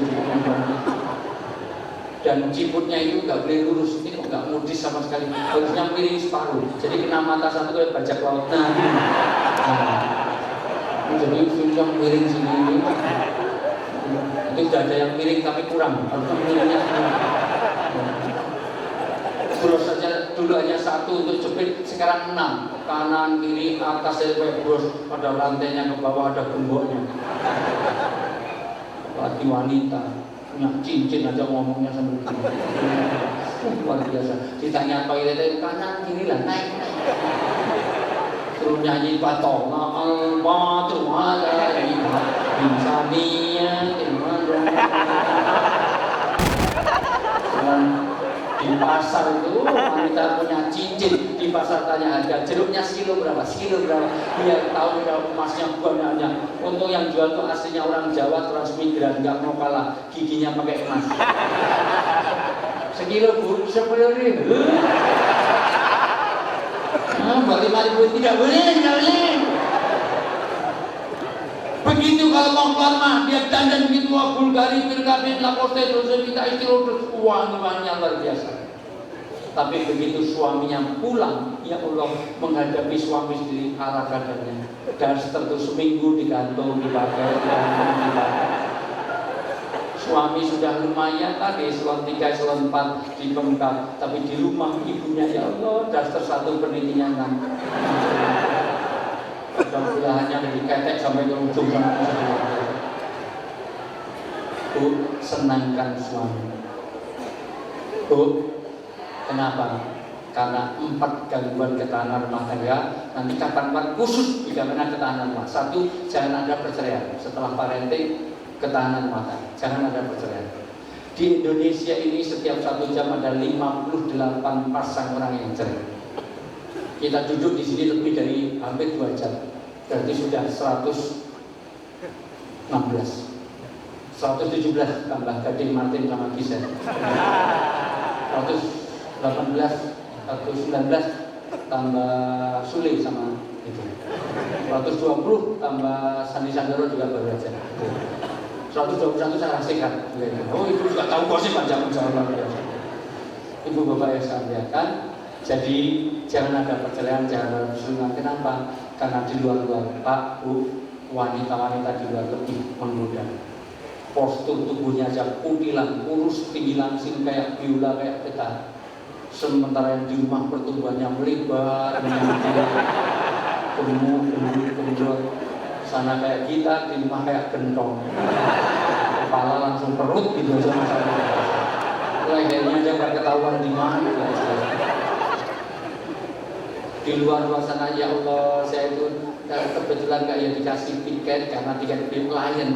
dan ciputnya itu nggak boleh lurus, ini kok nggak modis sama sekali, harusnya miring separuh. Jadi kena mata satu kayak bajak laut. Jadi ujungnya miring sini. Itu sudah ada yang miring tapi kurang, harusnya miringnya semua. Bros saja dulu hanya 1 untuk jepit, sekarang 6, kanan, kiri, atas, kayak bros, pada lantainya ke bawah ada gemboknya. Apalagi wanita punya cincin aja ngomongnya sambil luar biasa. Ditanya toilet kanan, kiri lah, naik. Suruh nyanyi Fatona al-Batu ala insaniya dan pasar itu wanita punya cincin, di pasar tanya harga jeruknya sekilo berapa, dia tahu berapa emasnya banyaknya. Untung yang jual tuh aslinya orang Jawa transmigran, nggak mau kalah, giginya pakai emas. Sekilo Bu, 10.000. Mbak 5.000 tidak boleh. Begitu kalau mau keluar mah, dia dandan begitu, Bulgari, Pirkabin, Lacoste, terus kita istirahat, wangi-wanginya luar biasa. Tapi begitu suaminya pulang, ya Allah, menghadapi suami sendiri ala kadarnya. Dan tentu seminggu digantung, dipakai. Suami sudah lumayan tadi, eselon 3, eselon 4 dibengkak, tapi di rumah ibunya, ya Allah, daster 1 penelitinya 6. Mudah-mudahannya dari ketek sampai ke ujung sana. Bu, senangkan suami. Bu, kenapa? Karena 4 gangguan ketahanan rumah tangga. Nanti kapan-kapan khusus bagaimana ketahanan rumah. 1, jangan ada perceraian. Setelah parenting, ketahanan rumah tangga, jangan ada perceraian. Di Indonesia ini setiap 1 jam ada 58 pasang orang yang cerai. Kita duduk di sini lebih dari hampir 2 jam. Berarti sudah 117 tambah Gading Martin sama Gisel. 118, 119 tambah Sule sama itu. 120 tambah Sandi Sandoro juga baru aja. 121 saya rasakan. Oh, itu juga tahu gosip panjang luar biasa. Ibu bapak yang saya muliakan, jadi jangan ada perceraian, jangan ada perselingkuhan. Kenapa? Karena di luar-luar, Pak, Bu, wanita-wanita di luar lebih menggoda. Postur tubuhnya aja kutilan, kurus, tinggi langsing kayak biola, kayak peta. Sementara yang di rumah pertumbuhannya melebar, gemuk, sana kayak kita, di rumah kayak gentong. Kepala langsung perut gitu aja masalah. Lehernya aja gak ketahuan di mana. Di luar sana, ya Allah, saya itu kebetulan gak ya dikasih tiket karena tiket klien.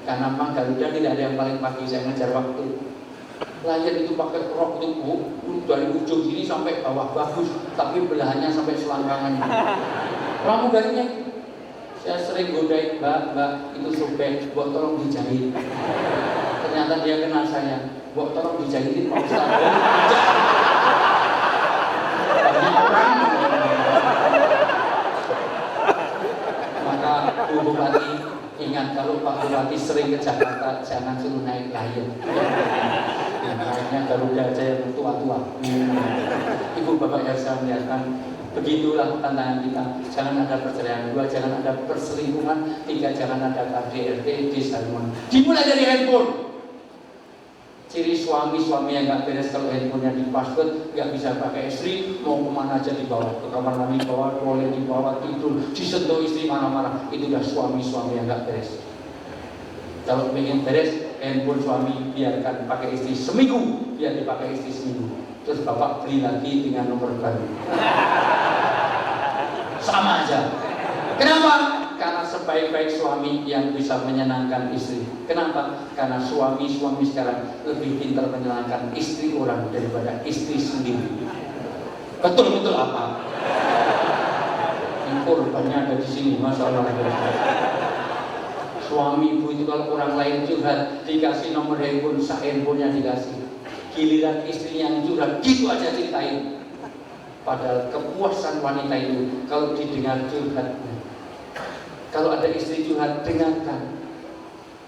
Karena memang Garuda tidak ada yang paling pagi, saya ngejar waktu. Klien itu pakai rok itu dari ujung sini sampai bawah bagus, tapi belahannya sampai selangkangan. Pramugarinya saya sering godain, mbak itu sobek, buat tolong dijahit. Ternyata dia kenal saya, buat tolong dijahitin Pak Ustaz. Banyak orang. Maka Bu Bupati ingat, kalau Pak Bupati sering ke Jakarta, jangan suruh naik Lion. Naiknya Garuda aja yang tua-tua. Ibu bapak yang saya muliakan, begitulah tantangan kita. Jangan ada perceraian. 2, jangan ada perselingkuhan. 3, jangan ada KDRT, disharmoni. Dimulai dari handphone. Ciri suami yang nggak beres kalau handphonenya di password, nggak bisa pakai istri, mau kemana aja dibawa, ke kamar mandi dibawa, boleh dibawa, tidur, disentuh istri marah-marah. Itu udah suami yang nggak beres. Kalau ingin beres, handphone suami biarkan pakai istri seminggu, biar dipakai istri seminggu. Terus bapak beli lagi dengan nomor baru. Sama aja. Kenapa? Karena sebaik-baik suami yang bisa menyenangkan istri. Kenapa? Karena suami sekarang lebih pintar menyenangkan istri orang daripada istri sendiri. Betul-betul apa? Korbannya ada di sini, masalah. Suami ibu itu kalau orang lain curhat, dikasih nomor handphone, handphonenya dikasih. Giliran istrinya yang curhat, gitu aja ceritain. Padahal kepuasan wanita itu kalau didengar curhatnya. Kalau ada istri curhat, dengarkan.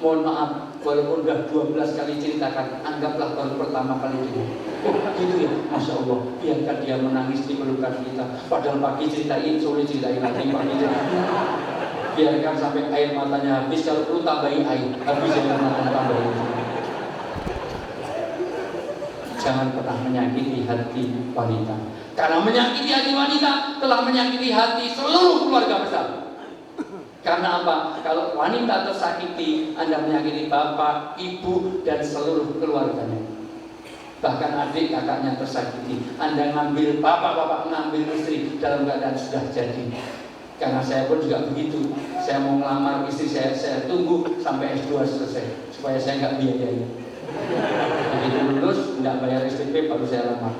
Mohon maaf, walaupun udah 12 kali ceritakan, anggaplah baru pertama kali dengar. Oh gitu ya, Masya Allah, biarkan dia menangis di pelukan kita. Padahal pagi ceritain, sore ceritain lagi, pagi ceritain. Biarkan sampai air matanya habis, kalau perlu tambahin air, habis air matanya tambahin. Jangan pernah menyakiti hati wanita. Karena menyakiti hati wanita telah menyakiti hati seluruh keluarga besar. Karena apa? Kalau wanita tersakiti, Anda menyakiti bapak, ibu, dan seluruh keluarganya. Bahkan adik kakaknya tersakiti. Anda ngambil bapak ngambil istri dalam keadaan sudah jadi. Karena saya pun juga begitu. Saya mau melamar istri saya tunggu sampai S2 selesai supaya saya nggak biayai. Begitu lulus, nggak bayar SPP baru saya lamar.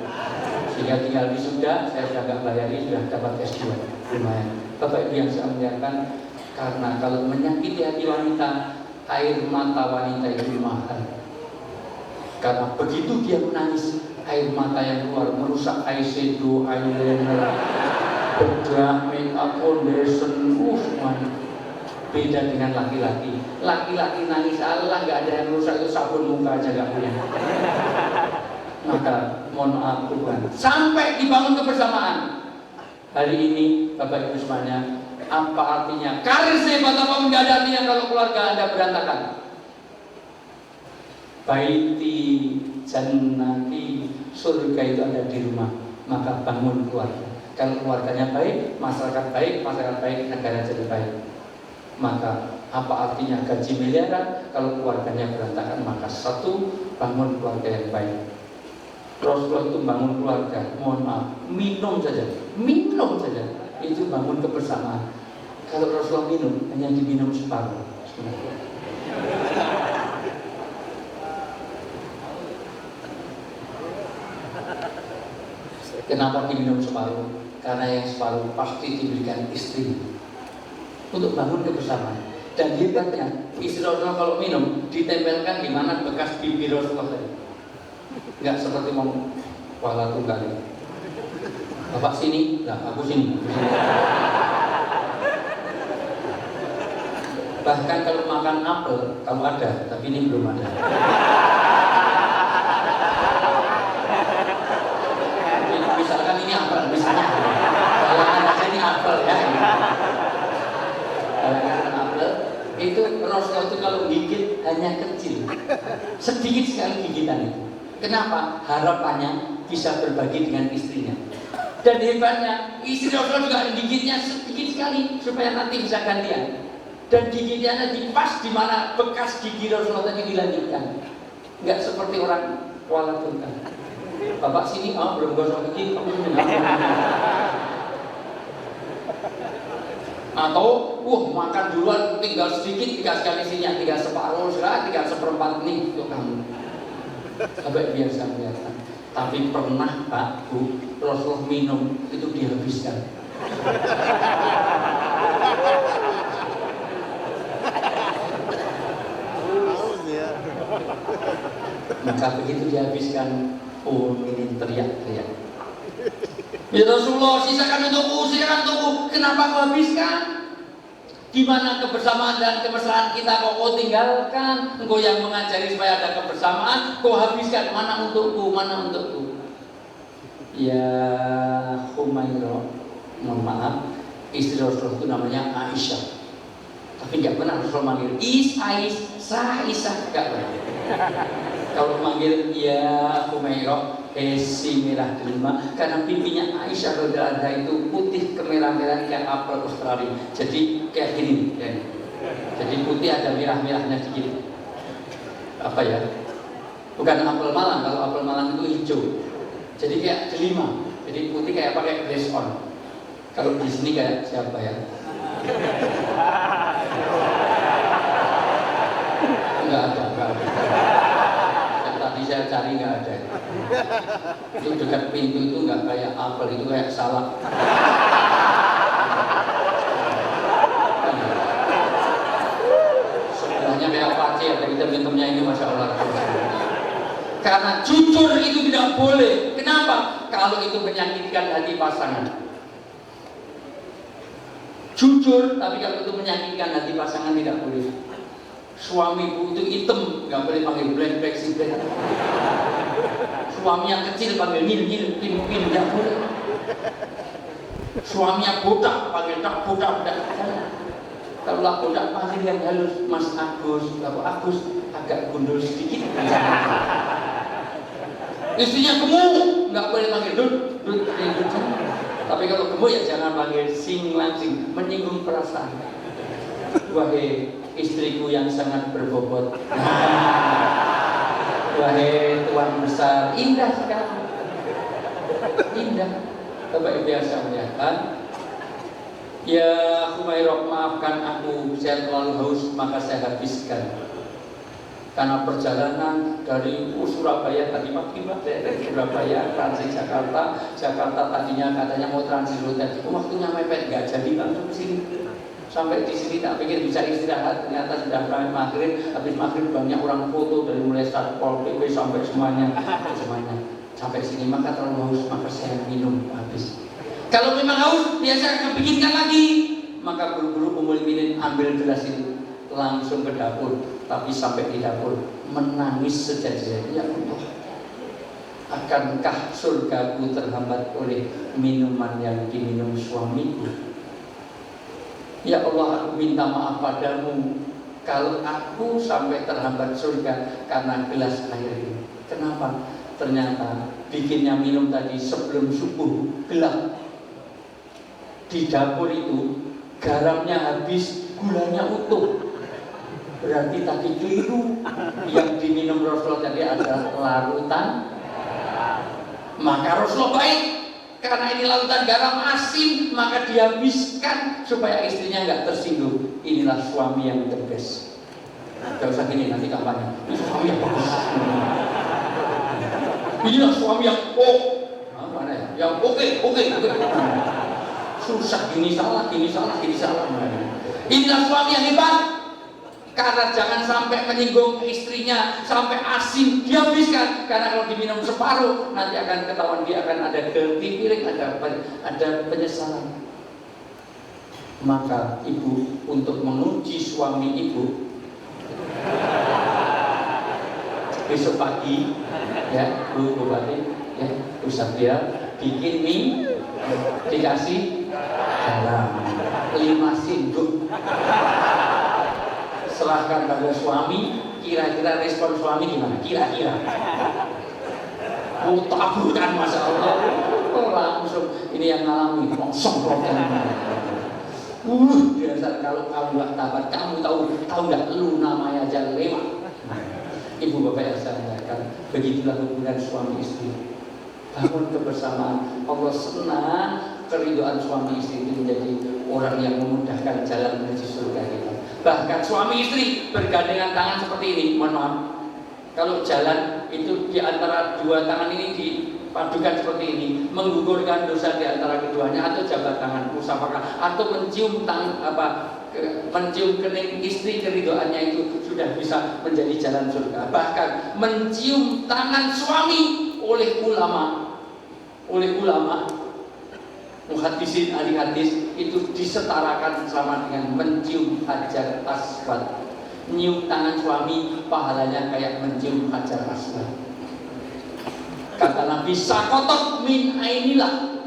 Sehingga tinggal wisuda, saya sudah nggak bayari, sudah dapat S2. Lumayan. Bapak Ibu yang saya muliakan, karena kalau menyakiti hati wanita, air mata wanita itu mahal. Karena begitu dia menangis, air mata yang keluar merusak eyeshadow, eyeliner, bedak, makeup, foundation, semuanya. Beda dengan laki-laki. Laki-laki nangis, Allah nggak ada yang merusak, itu sabun muka aja nggak punya. Maka mohon maaf Tuhan, sampai dibangun kebersamaan. Hari ini Bapak Ibu semuanya, apa artinya karir sehebat apapun nggak ada artinya kalau keluarga Anda berantakan. Baiti jannati, surga itu ada di rumah. Maka bangun keluarga. Kalau keluarganya baik, masyarakat baik, negara jadi baik. Maka apa artinya gaji miliaran kalau keluarganya berantakan? Maka satu, bangun keluarga yang baik. Rasulullah itu bangun keluarga, mohon maaf, minum saja, itu bangun kebersamaan. Kalau Rasulullah minum, hanya diminum separuh. Kenapa diminum separuh? Karena yang separuh pasti diberikan istri untuk bangun kebersamaan. Dan hebatnya, istri Rasulullah kalau minum ditempelkan di mana bekas bibir Rasulullah tadi. Enggak seperti mau wala tunggal. Bapak sini, lah aku sini. Bahkan kalau makan apel, kamu ada, tapi ini belum ada. Misalkan ini apel, misalnya. Kalau anak ini apel ya. Kalau apel itu Rasulullah itu kalau gigit hanya kecil, sedikit sekali gigitannya. Kenapa? Harapannya bisa berbagi dengan istrinya. Dan hebatnya, istri Rasulullah juga gigitnya sedikit sekali supaya nanti bisa gantian. Dan gigitnya di pas di mana bekas gigi Rasulullah tadi dilanjutkan. Enggak seperti orang wala tunggal. Bapak sini, belum gosok gigi, kamu sudah. Atau, makan duluan tinggal sedikit, dikasihkan isinya, tinggal separuh, tinggal seperempat nih untuk kamu. Bapak biasa kelihatan. Tapi pernah Pak, Bu, Rasulullah minum itu dihabiskan. Maka begitu dihabiskan, ini teriak-teriak. Ya Rasulullah, sisakan untukku. Kenapa kau habiskan? Di mana kebersamaan dan kemesraan kita kau tinggalkan? Engkau yang mengajari supaya ada kebersamaan, kau habiskan. Mana untukku? Ya Humairah, mohon maaf, istri Rasulullah itu namanya Aisyah. Tapi nggak pernah Rasulullah manggil Aisyah, nggak pernah. Kalau manggil ya Humairah, si merah delima, karena pipinya Aisyah radhiyallahu anha itu putih kemerah-merahan kayak apel Australia. Jadi kayak gini, jadi putih ada merah-merahnya sedikit. Apa ya? Bukan apel Malang. Kalau apel Malang itu hijau. Jadi kayak delima. Jadi putih kayak pakai glaze on. Kalau di sini kayak siapa ya? Enggak ada. Tadi saya cari nggak ada. Itu dekat pintu itu nggak kayak apel, itu kayak salak. Sebelahnya kayak pace, ada hitam-hitamnya ini, masya Allah. Karena jujur itu tidak boleh. Kenapa? Kalau itu menyakitkan hati pasangan. Jujur, tapi kalau itu menyakitkan hati pasangan tidak boleh. Suamiku itu hitam, nggak boleh panggil black si black. Suaminya kecil panggil nil, nggak boleh. Suaminya botak panggil tak botak. Kalau lah botak panggil yang halus, Mas Agus. Kalau Agus agak gundul sedikit. Istrinya gemuk, nggak boleh panggil dud. Tapi kalau gemuk ya jangan panggil sing langsing, menyinggung perasaan. Wahai istriku yang sangat berbobot, wahai tuan besar, indah sekali, indah. Bapak Ibu yang saya muliakan, ya Humairah, maafkan aku, saya terlalu haus maka saya habiskan. Karena perjalanan dari Surabaya tadi pagi dari Surabaya transit Jakarta, Jakarta tadinya katanya mau transit hotel, waktunya mepet nggak jadi langsung ke sini. Sampai di sini tak pikir bisa istirahat, ternyata sudah maghrib. Habis maghrib banyak orang foto dari mulai Satpol PP sampai semuanya. Sampai sini maka terlalu haus, maka saya minum habis. Kalau memang haus, biasa kebikinkan lagi, maka buru-buru Umul-Minin ambil gelas itu langsung ke dapur. Tapi sampai di dapur menangis sejadi-jadi, ya Allah, akankah surgaku terhambat oleh minuman yang diminum suamiku? Ya Allah, aku minta maaf padamu kalau aku sampai terhambat surga karena gelas air ini. Kenapa? Ternyata bikinnya minum tadi sebelum subuh gelap. Di dapur itu garamnya habis, gulanya utuh. Berarti tadi keliru. Yang diminum Rasulullah tadi adalah larutan. Maka Rasulullah baik, karena ini larutan garam asin, maka dihabiskan supaya istrinya nggak tersinggung. Inilah suami yang the best. Gak usah gini, nanti kampanye. Ini suami yang bagus. Inilah suami yang mana ya? Yang oke. Susah, gini salah. Inilah suami yang hebat. Karena jangan sampai menyinggung istrinya, sampai asin dihabiskan. Karena kalau diminum separuh, nanti akan ketahuan dia akan ada dirty piring, ada penyesalan. Maka ibu untuk menguji suami ibu, besok pagi, ya Bu Bupati, ya Ustaz dia bikin mie, dikasih garam 5 sendok. Serahkan pada suami, kira-kira respon suami gimana? Kira-kira taburkan, Masya Allah, langsung ini yang ngalami semprotan. Biasa kalau kamu nggak tabat, kamu tahu nggak, lu namanya aja lewat. Ibu bapak yang saya muliakan, begitulah hubungan suami istri. Bangun kebersamaan. Allah senang keridhaan suami istri itu menjadi orang yang memudahkan jalan menuju surga kita. Bahkan suami istri bergandengan tangan seperti ini. Mohon maaf, kalau jalan itu di antara dua tangan ini dipadukan seperti ini, menggugurkan dosa di antara keduanya, atau jabat tangan musafakah, atau mencium mencium kening istri, keridhaannya itu sudah bisa menjadi jalan surga. Bahkan mencium tangan suami oleh ulama muhaddisin, ahli hadis, itu disetarakan sama dengan mencium hajar aswad. Nyium tangan suami pahalanya kayak mencium hajar aswad. Kata Nabi, sakotot min ainilah,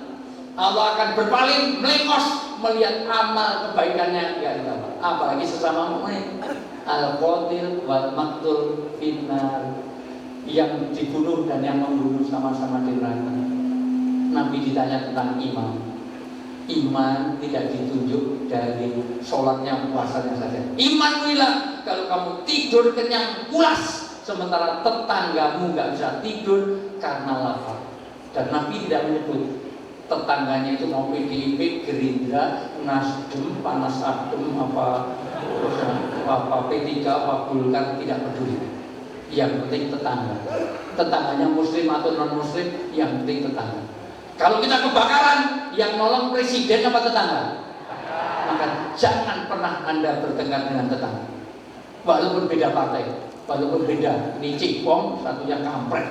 Allah akan berpaling melengos melihat amal kebaikannya. Ya Allah, apalagi sesama mukmin. Al-qatil wal maqtul finnar, yang dibunuh dan yang membunuh sama-sama di neraka. Nabi ditanya tentang iman tidak ditunjuk dari sholatnya, puasanya saja. Iman bilang kalau kamu tidur kenyang pulas, sementara tetanggamu nggak bisa tidur karena lapar. Dan Nabi tidak menyebut tetangganya itu mau PDIP, Gerindra, Nasdem, Panas Adem, apa P3, apa Golkar, tidak peduli. Yang penting tetangganya muslim atau non muslim, yang penting tetangga. Kalau kita kebakaran, yang nolong presiden apa tetangga? Maka jangan pernah Anda bertengkar dengan tetangga, walaupun beda partai, walaupun beda. Ini cikbong, satunya kampret.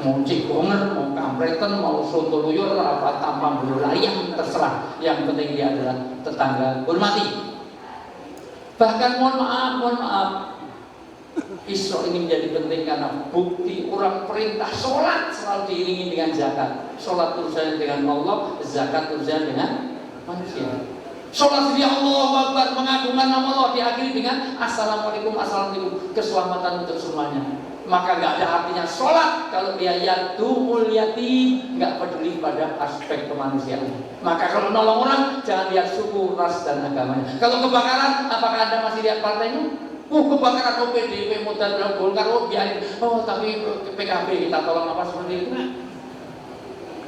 Mau cikbonger, mau kampretan, mau sontoloyor, apa tampang berulayang, terserah. Yang penting dia adalah tetangga, hormati. Bahkan mohon maaf, Isra ini menjadi penting karena bukti orang perintah sholat selalu diiringi dengan zakat. Sholat urusannya dengan Allah, zakat urusannya dengan manusia. Sholat sendiri Allah Akbar, mengagungkan nama Allah, diakhiri dengan Assalamualaikum, keselamatan untuk semuanya. Maka nggak ada artinya sholat kalau dia yatumul yatim, nggak peduli pada aspek kemanusiaan. Maka kalau nolong orang, jangan lihat suku, ras, dan agamanya. Kalau kebakaran, apakah Anda masih lihat partainya? Kebakaran PDIP, Modal, Golkar, biarin. Tapi PKB kita tolong apa seperti itu.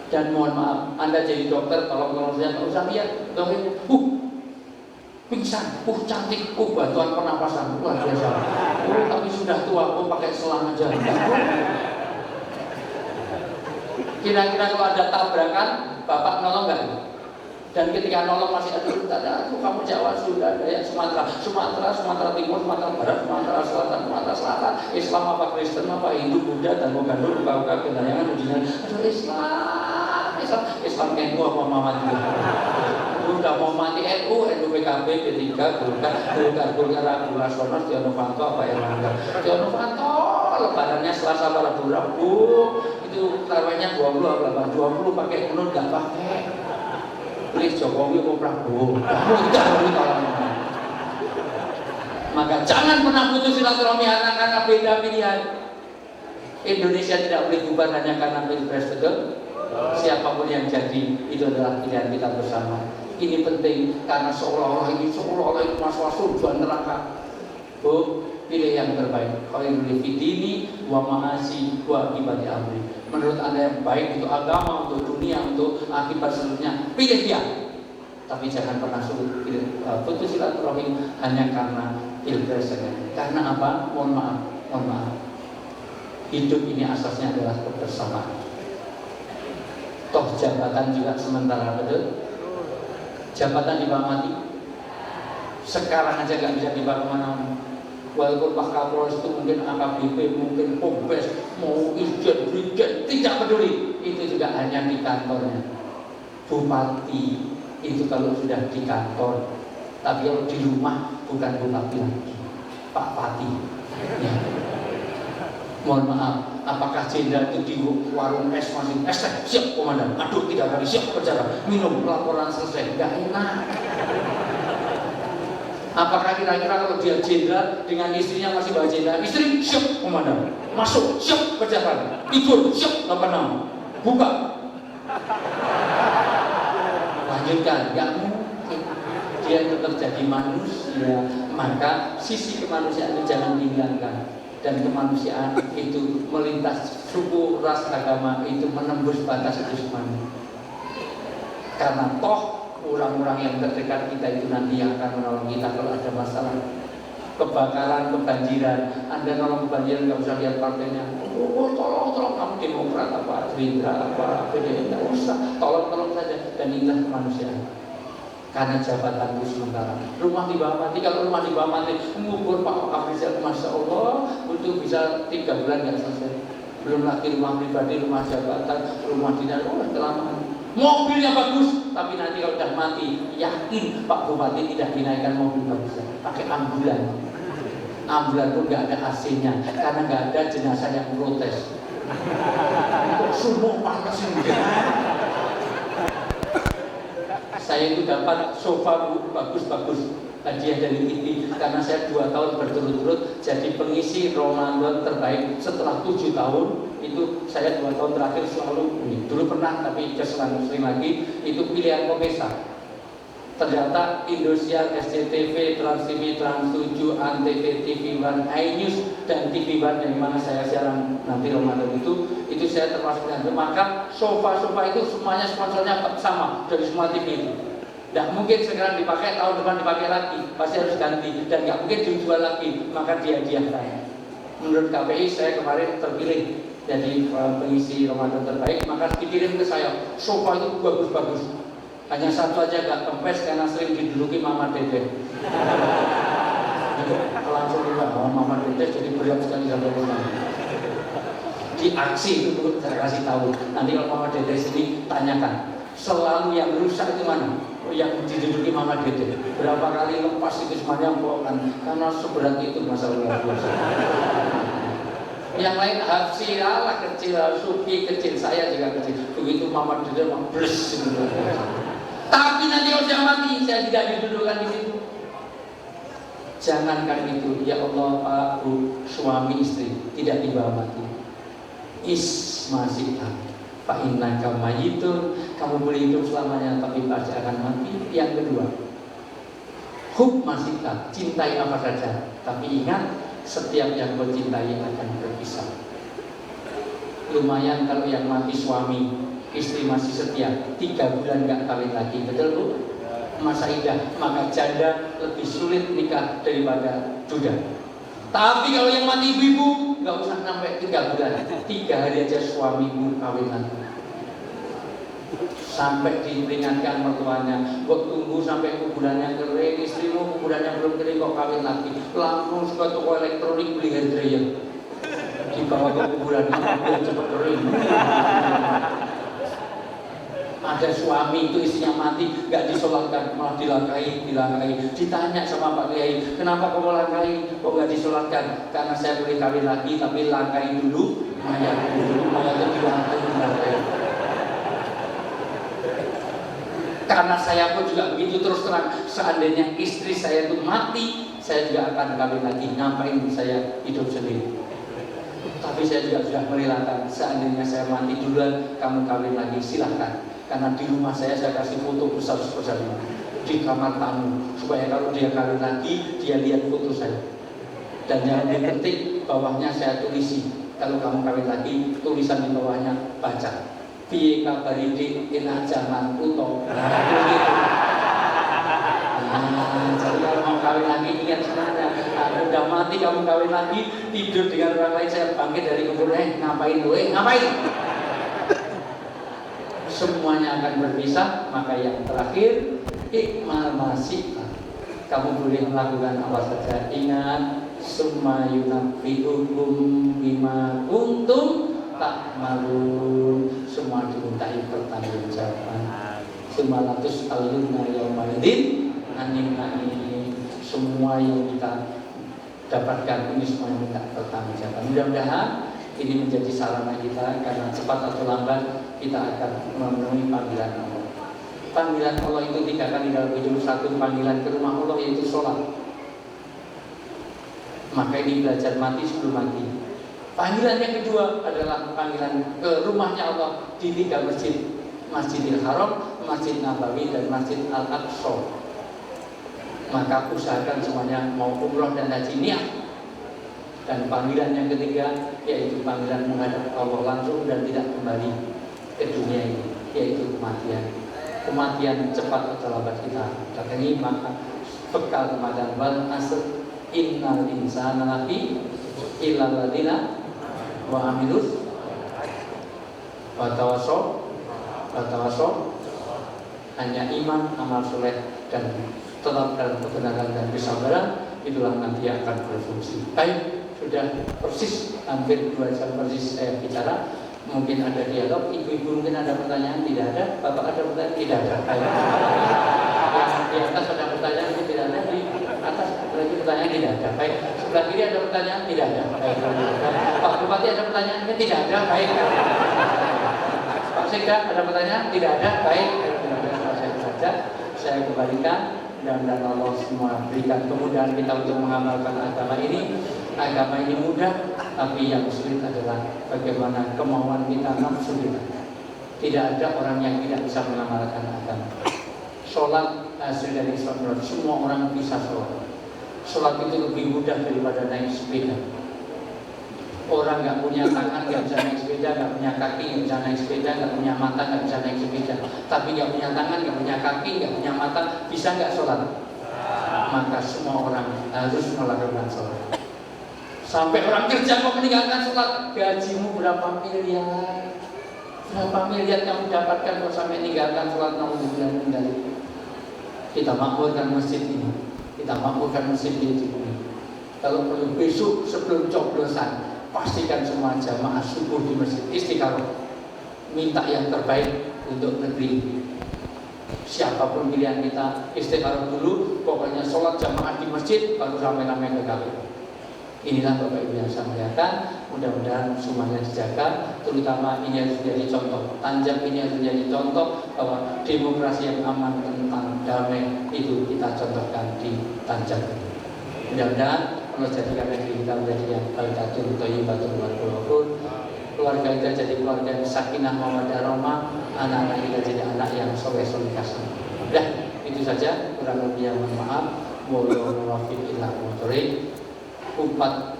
Dan mohon maaf, Anda jadi dokter, tolong saya nggak usah lihat dokter. pingsan, cantik, bantuan pernapasan, luar biasa. Tapi sudah tua, pakai selang aja. Kira-kira kalau ada tabrakan, bapak nolong nggak? Dan ketika nolong masih ada kamu Jawa, sudah ada yang Sumatera Timur, Sumatera Barat, Sumatera Selatan, Islam apa Kristen apa Hindu, Buddha, dan Gandul, buka kedayangan ujian. Aduh Islam NU apa Muhammadiyah? Udah mau mati NU PKB, P3, Golkar, Rabu Rasono, Setia Novanto apa Erlangga? Setia Novanto, lebarannya Selasa pada Rabu, itu taruhannya 20 pakai kunut nggak pakai. Pilih Jokowi atau Prabowo, maka jangan pernah putus silaturahmi karena beda pilihan. Indonesia tidak boleh bubar hanya karena pilpres, betul? Siapapun yang jadi itu adalah pilihan kita bersama. Ini penting karena seolah-olah itu masalah surga neraka. Pilih yang terbaik. Khairul fidini wa ma'asi wa ibadi amri. Menurut Anda yang baik untuk agama, untuk dunia, untuk akibat seluruhnya, pilih dia. Tapi jangan pernah putus silaturahim hanya karena pilpres saja. Karena apa? Mohon maaf. Hidup ini asasnya adalah kebersamaan. Toh jabatan juga sementara, betul? Jabatan dibawa mati. Sekarang aja gak bisa dibawa kemana-mana. Walaupun Pak Kapolres itu mungkin AKBP, mungkin Polres, mau Irjen, Brigjen, tidak peduli. Itu juga hanya di kantornya. Bupati itu kalau sudah di kantor, tapi kalau di rumah bukan bupati lagi, Pak Pati. Ya. Mohon maaf, apakah jenderal itu di warung es masih es teh? Siap komandan, aduk 3 kali, siap berjalan, minum, laporan selesai, gak enak. Apakah kira-kira kalau dia jenderal dengan istrinya masih bawa jenderal, istri siap komandan, masuk siap berjalan, tidur siap 86, buka, lanjutkan, nggak mungkin. Dia tetap jadi manusia, maka sisi kemanusiaan itu jangan tinggalkan. Dan kemanusiaan itu melintas suku, ras, agama, itu menembus batas itu semuanya. Karena toh orang-orang yang terdekat kita itu nanti yang akan menolong kita kalau ada masalah kebakaran, kebanjiran. Anda nolong kebanjiran nggak usah lihat partainya. Tolong kamu Demokrat apa, Gerindra apa, PDI, nggak usah. Tolong saja. Dan inilah kemanusiaan. Karena jabatan itu sementara. Rumah di bawah mati, kalau rumah di bawah mati, mengukur Pak Afrizal, Masya Allah, butuh bisa 3 bulan nggak selesai. Belum lagi rumah pribadi, rumah jabatan, rumah dinas, kelamaan. Mobilnya bagus, tapi nanti kalau udah mati, yakin Pak Bupati tidak dinaikkan mobil bagus, pakai ambulan. Ambulan pun nggak ada AC-nya, karena nggak ada jenazah yang protes. Semua panas ini. Saya itu dapat sofa bagus-bagus hadiah dari TV karena saya 2 tahun berturut-turut jadi pengisi Ramadan terbaik. Setelah 7 tahun itu saya 2 tahun terakhir selalu dulu pernah tapi sering lagi itu pilihan Komesa. Ternyata Indosiar, SCTV, Trans TV, Trans 7, Antv, TV One, iNews dan TV One yang mana saya siaran nanti Ramadan itu saya termasuk yang maka sofa-sofa itu semuanya sponsornya sama dari semua TV itu. Tidak mungkin sekarang dipakai, tahun depan dipakai lagi, pasti harus ganti dan nggak mungkin dijual lagi, maka dihadiahkan. Menurut KPI saya kemarin terpilih jadi pengisi Ramadan terbaik, maka dikirim ke saya sofa itu bagus-bagus. Hanya satu aja gak kempes karena sering diduduki Mama Dede. Langsung dibawa Mama Dede jadi berat sekali sampai rumah. Di aksi itu saya kasih tahu. Nanti kalau Mama Dede sini tanyakan, selalu yang rusak itu mana? Yang diduduki Mama Dede. Berapa kali lepas itu semuanya kan karena seberat itu masalah luar biasa. Yang lain Hafsi lah kecil, Suki kecil, saya juga kecil. Begitu Mama Dede bles gitu. Tapi nanti kalau saya mati, saya tidak didudukkan di situ. Jangankan itu, ya Allah, Pak, Bu, suami istri tidak dibawa mati. Masih Pak Inna kamu mayitun, kamu boleh hidup selamanya, tapi pasti akan mati. Yang kedua, masih cintai apa saja, tapi ingat setiap yang kau cintai akan berpisah. Lumayan kalau yang mati suami, istri masih setia, 3 bulan nggak kawin lagi, betul Bu? Masa indah, maka janda lebih sulit nikah daripada duda. Tapi kalau yang mati ibu-ibu nggak usah sampai 3 bulan, 3 hari aja suamimu kawin lagi. Sampai diperingatkan mertuanya, kok tunggu sampai kuburannya kering, istrimu kuburannya belum kering kok kawin lagi. Langsung ke toko elektronik beli hair dryer, dibawa ke kuburannya biar cepat kering. Ada suami itu istrinya mati nggak disolatkan, malah dilangkai. Ditanya sama Pak Kiai, kenapa kamu langkai? Kok nggak disolatkan? Karena saya boleh kawin lagi, tapi langkai dulu mayat dilangkai. Karena saya pun juga begitu, terus terang, seandainya istri saya itu mati, saya juga akan kawin lagi. Ngapain saya hidup sendiri? Tapi saya juga sudah merelakan, seandainya saya mati duluan, kamu kawin lagi, silahkan. Karena di rumah saya kasih foto besar-besar di kamar tamu, supaya kalau dia kawin lagi, dia lihat foto saya. Dan yang lebih penting, bawahnya saya tulisi, kalau kamu kawin lagi, tulisan di bawahnya baca, piye kabari dik enak jaman uto. Jadi kalau mau kawin lagi ingat sebenarnya, udah mati kamu kawin lagi, tidur dengan orang lain, saya bangkit dari kubur, ngapain lu, ngapain? Semuanya akan berpisah, maka yang terakhir, ikmal masih. Kamu boleh melakukan apa saja. Ingat, summa yunabbi'ukum bima kuntum ta'malun. Semua dimintai pertanggungjawaban. Summa latus aluna yaumaidin anin naim. Semua yang kita dapatkan ini semua minta pertanggungjawaban. Mudah-mudahan ini menjadi sarana kita, karena cepat atau lambat kita akan memenuhi panggilan Allah. Panggilan Allah itu 3 kali dalam hidup. 1, panggilan ke rumah Allah, yaitu sholat. Maka ini belajar mati sebelum mati. Panggilan yang kedua adalah panggilan ke rumahnya Allah di 3 masjid, Masjidil Haram, Masjid Nabawi, dan Masjid Al-Aqsa. Maka usahakan semuanya mau umroh dan haji niat. Dan panggilan yang ketiga yaitu panggilan menghadap Allah langsung dan tidak kembali ke dunia ini, yaitu kematian. Kematian cepat atau lambat kita datangi, maka bekal kematian. Wal asr innal insana lafi illal ladzina wa amilus wa tawassaw hanya iman, amal soleh, dan tetap dalam kebenaran dan kesabaran, itulah nanti akan berfungsi. Baik, sudah persis hampir 2 jam persis saya bicara. Mungkin ada dialog, ibu-ibu mungkin ada pertanyaan, tidak ada. Bapak ada pertanyaan, tidak ada. Di atas ada pertanyaan, mungkin tidak ada. Di atas lagi pertanyaan, tidak ada. Baik, sebelah kiri ada pertanyaan, tidak ada. Baik, Pak Bupati ada pertanyaan, mungkin tidak ada. Baik, Pak Sekda ada pertanyaan, tidak ada. Baik, saya kembalikan. Mudah-mudahan Allah semua berikan kemudahan kita untuk mengamalkan agama ini. Agama ini mudah, tapi yang sulit adalah bagaimana kemauan kita, nafsu kita. Tidak ada orang yang tidak bisa mengamalkan agama. Sholat hasil dari sholat, semua orang bisa sholat. Sholat itu lebih mudah daripada naik sepeda. Orang nggak punya tangan nggak bisa naik sepeda, nggak punya kaki nggak bisa naik sepeda, nggak punya mata nggak bisa naik sepeda. Tapi nggak punya tangan, nggak punya kaki, nggak punya mata, bisa nggak sholat? Maka semua orang harus melakukan sholat. Sampai orang kerja kok meninggalkan sholat, gajimu berapa miliar? Berapa miliar kamu dapatkan kalau sampai meninggalkan sholat, namun meninggal. Kita makmurkan masjid ini, kita makmurkan masjid ini. Kalau perlu besok sebelum coblosan, pastikan semua jamaah subuh di Masjid Istiqoroh. Minta yang terbaik untuk negeri. Siapapun pilihan kita, Istiqoroh dulu. Pokoknya sholat jamaah di masjid, baru ramai-ramai ke KPU. Inilah Bapak Ibu yang saya muliakan. Mudah-mudahan semuanya dijaga. Terutama ini harus menjadi contoh. Tanjab ini harus menjadi contoh bahwa demokrasi yang aman, tentang damai itu kita contohkan di Tanjab. Mudah-mudahan Allah jadikan negeri kita menjadi yang baldatun thayyibatun warahmatun. Keluarga kita jadi keluarga yang sakinah mawaddah rahmah, anak-anak kita jadi anak yang soleh-soleh kasih. Udah, itu saja, kurang lebih yang mohon maaf. Wallahu muwaffiq ila aqwamit. Upat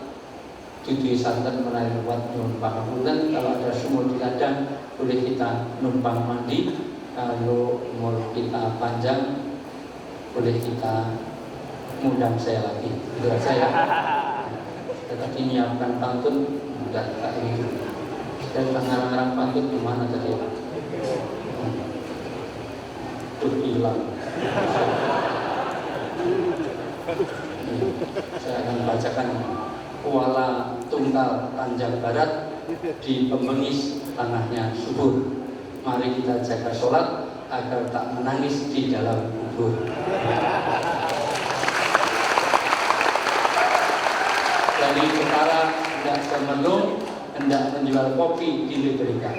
tujuh santan menaik buat numpang bulan. Kalau ada sumur di ladang, boleh kita numpang mandi. Kalau umur kita panjang, boleh kita ngundang saya lagi. Itu saya. Tetapi menyiapkan pantun enggak ini. Dan ngarang-ngarang pantun gimana tadi? Tuh hilang. Saya akan bacakan Kuala Tunggal Tanjung Barat di Pembengis tanahnya subur. Mari kita jaga sholat agar tak menangis di dalam kubur. Dari utara hendak semelung, hendak menjual kopi di Liberika.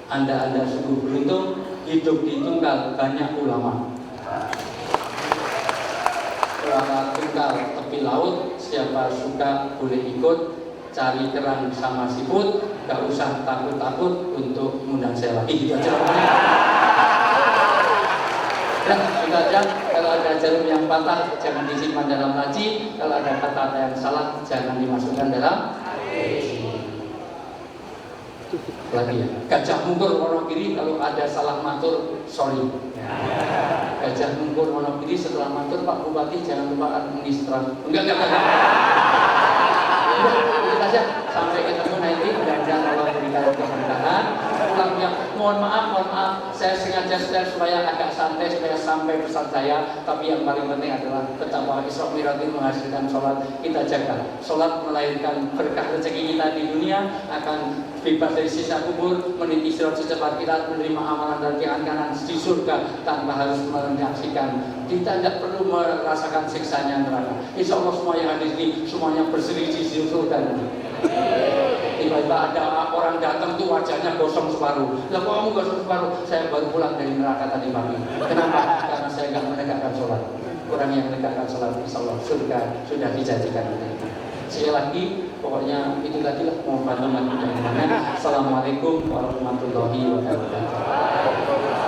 Anda sungguh beruntung, hidup di Tunggal banyak ulama. Kuala Tunggal tepi laut, siapa suka boleh ikut, cari kerang sama siput, gak usah takut-takut untuk mengundang saya lagi. Gitu aja. Dan sudah aja, kalau ada jarum yang patah jangan disimpan dalam laci, kalau ada kata-kata yang salah jangan dimasukkan dalam lagi ya. Gajah mungkur Wonogiri, kalau ada salah matur sorry. Gajah mungkur Wonogiri, setelah matur Pak Bupati jangan lupa administrasi. Enggak. Itu saja, sampai ketemu nanti. Mudah-mudahan Allah berikan keberkahan. Pulangnya mohon maaf, saya sengaja supaya agak santai, supaya sampai pesan saya. Tapi yang paling penting adalah betapa Isra Mi'raj menghasilkan sholat. Kita jaga sholat, melahirkan berkah rezeki kita di dunia, akan bebas dari sisa kubur, meniti sirat secepat kilat, menerima amalan dari tangan kanan di surga tanpa harus menyaksikan. Kita tidak perlu merasakan siksanya neraka. Insya Allah semua yang ada di sini semuanya berselisih di surga. Tiba-tiba ada orang datang tuh wajahnya gosong separuh. Lah kok kamu gosong separuh? Saya baru pulang dari neraka tadi pagi. Kenapa? Karena saya nggak menegakkan sholat. Orang yang menegakkan sholat, insya Allah surga sudah dijanjikan. Sekali lagi, pokoknya itu tadi lah mau bantu. Assalamualaikum warahmatullahi wabarakatuh.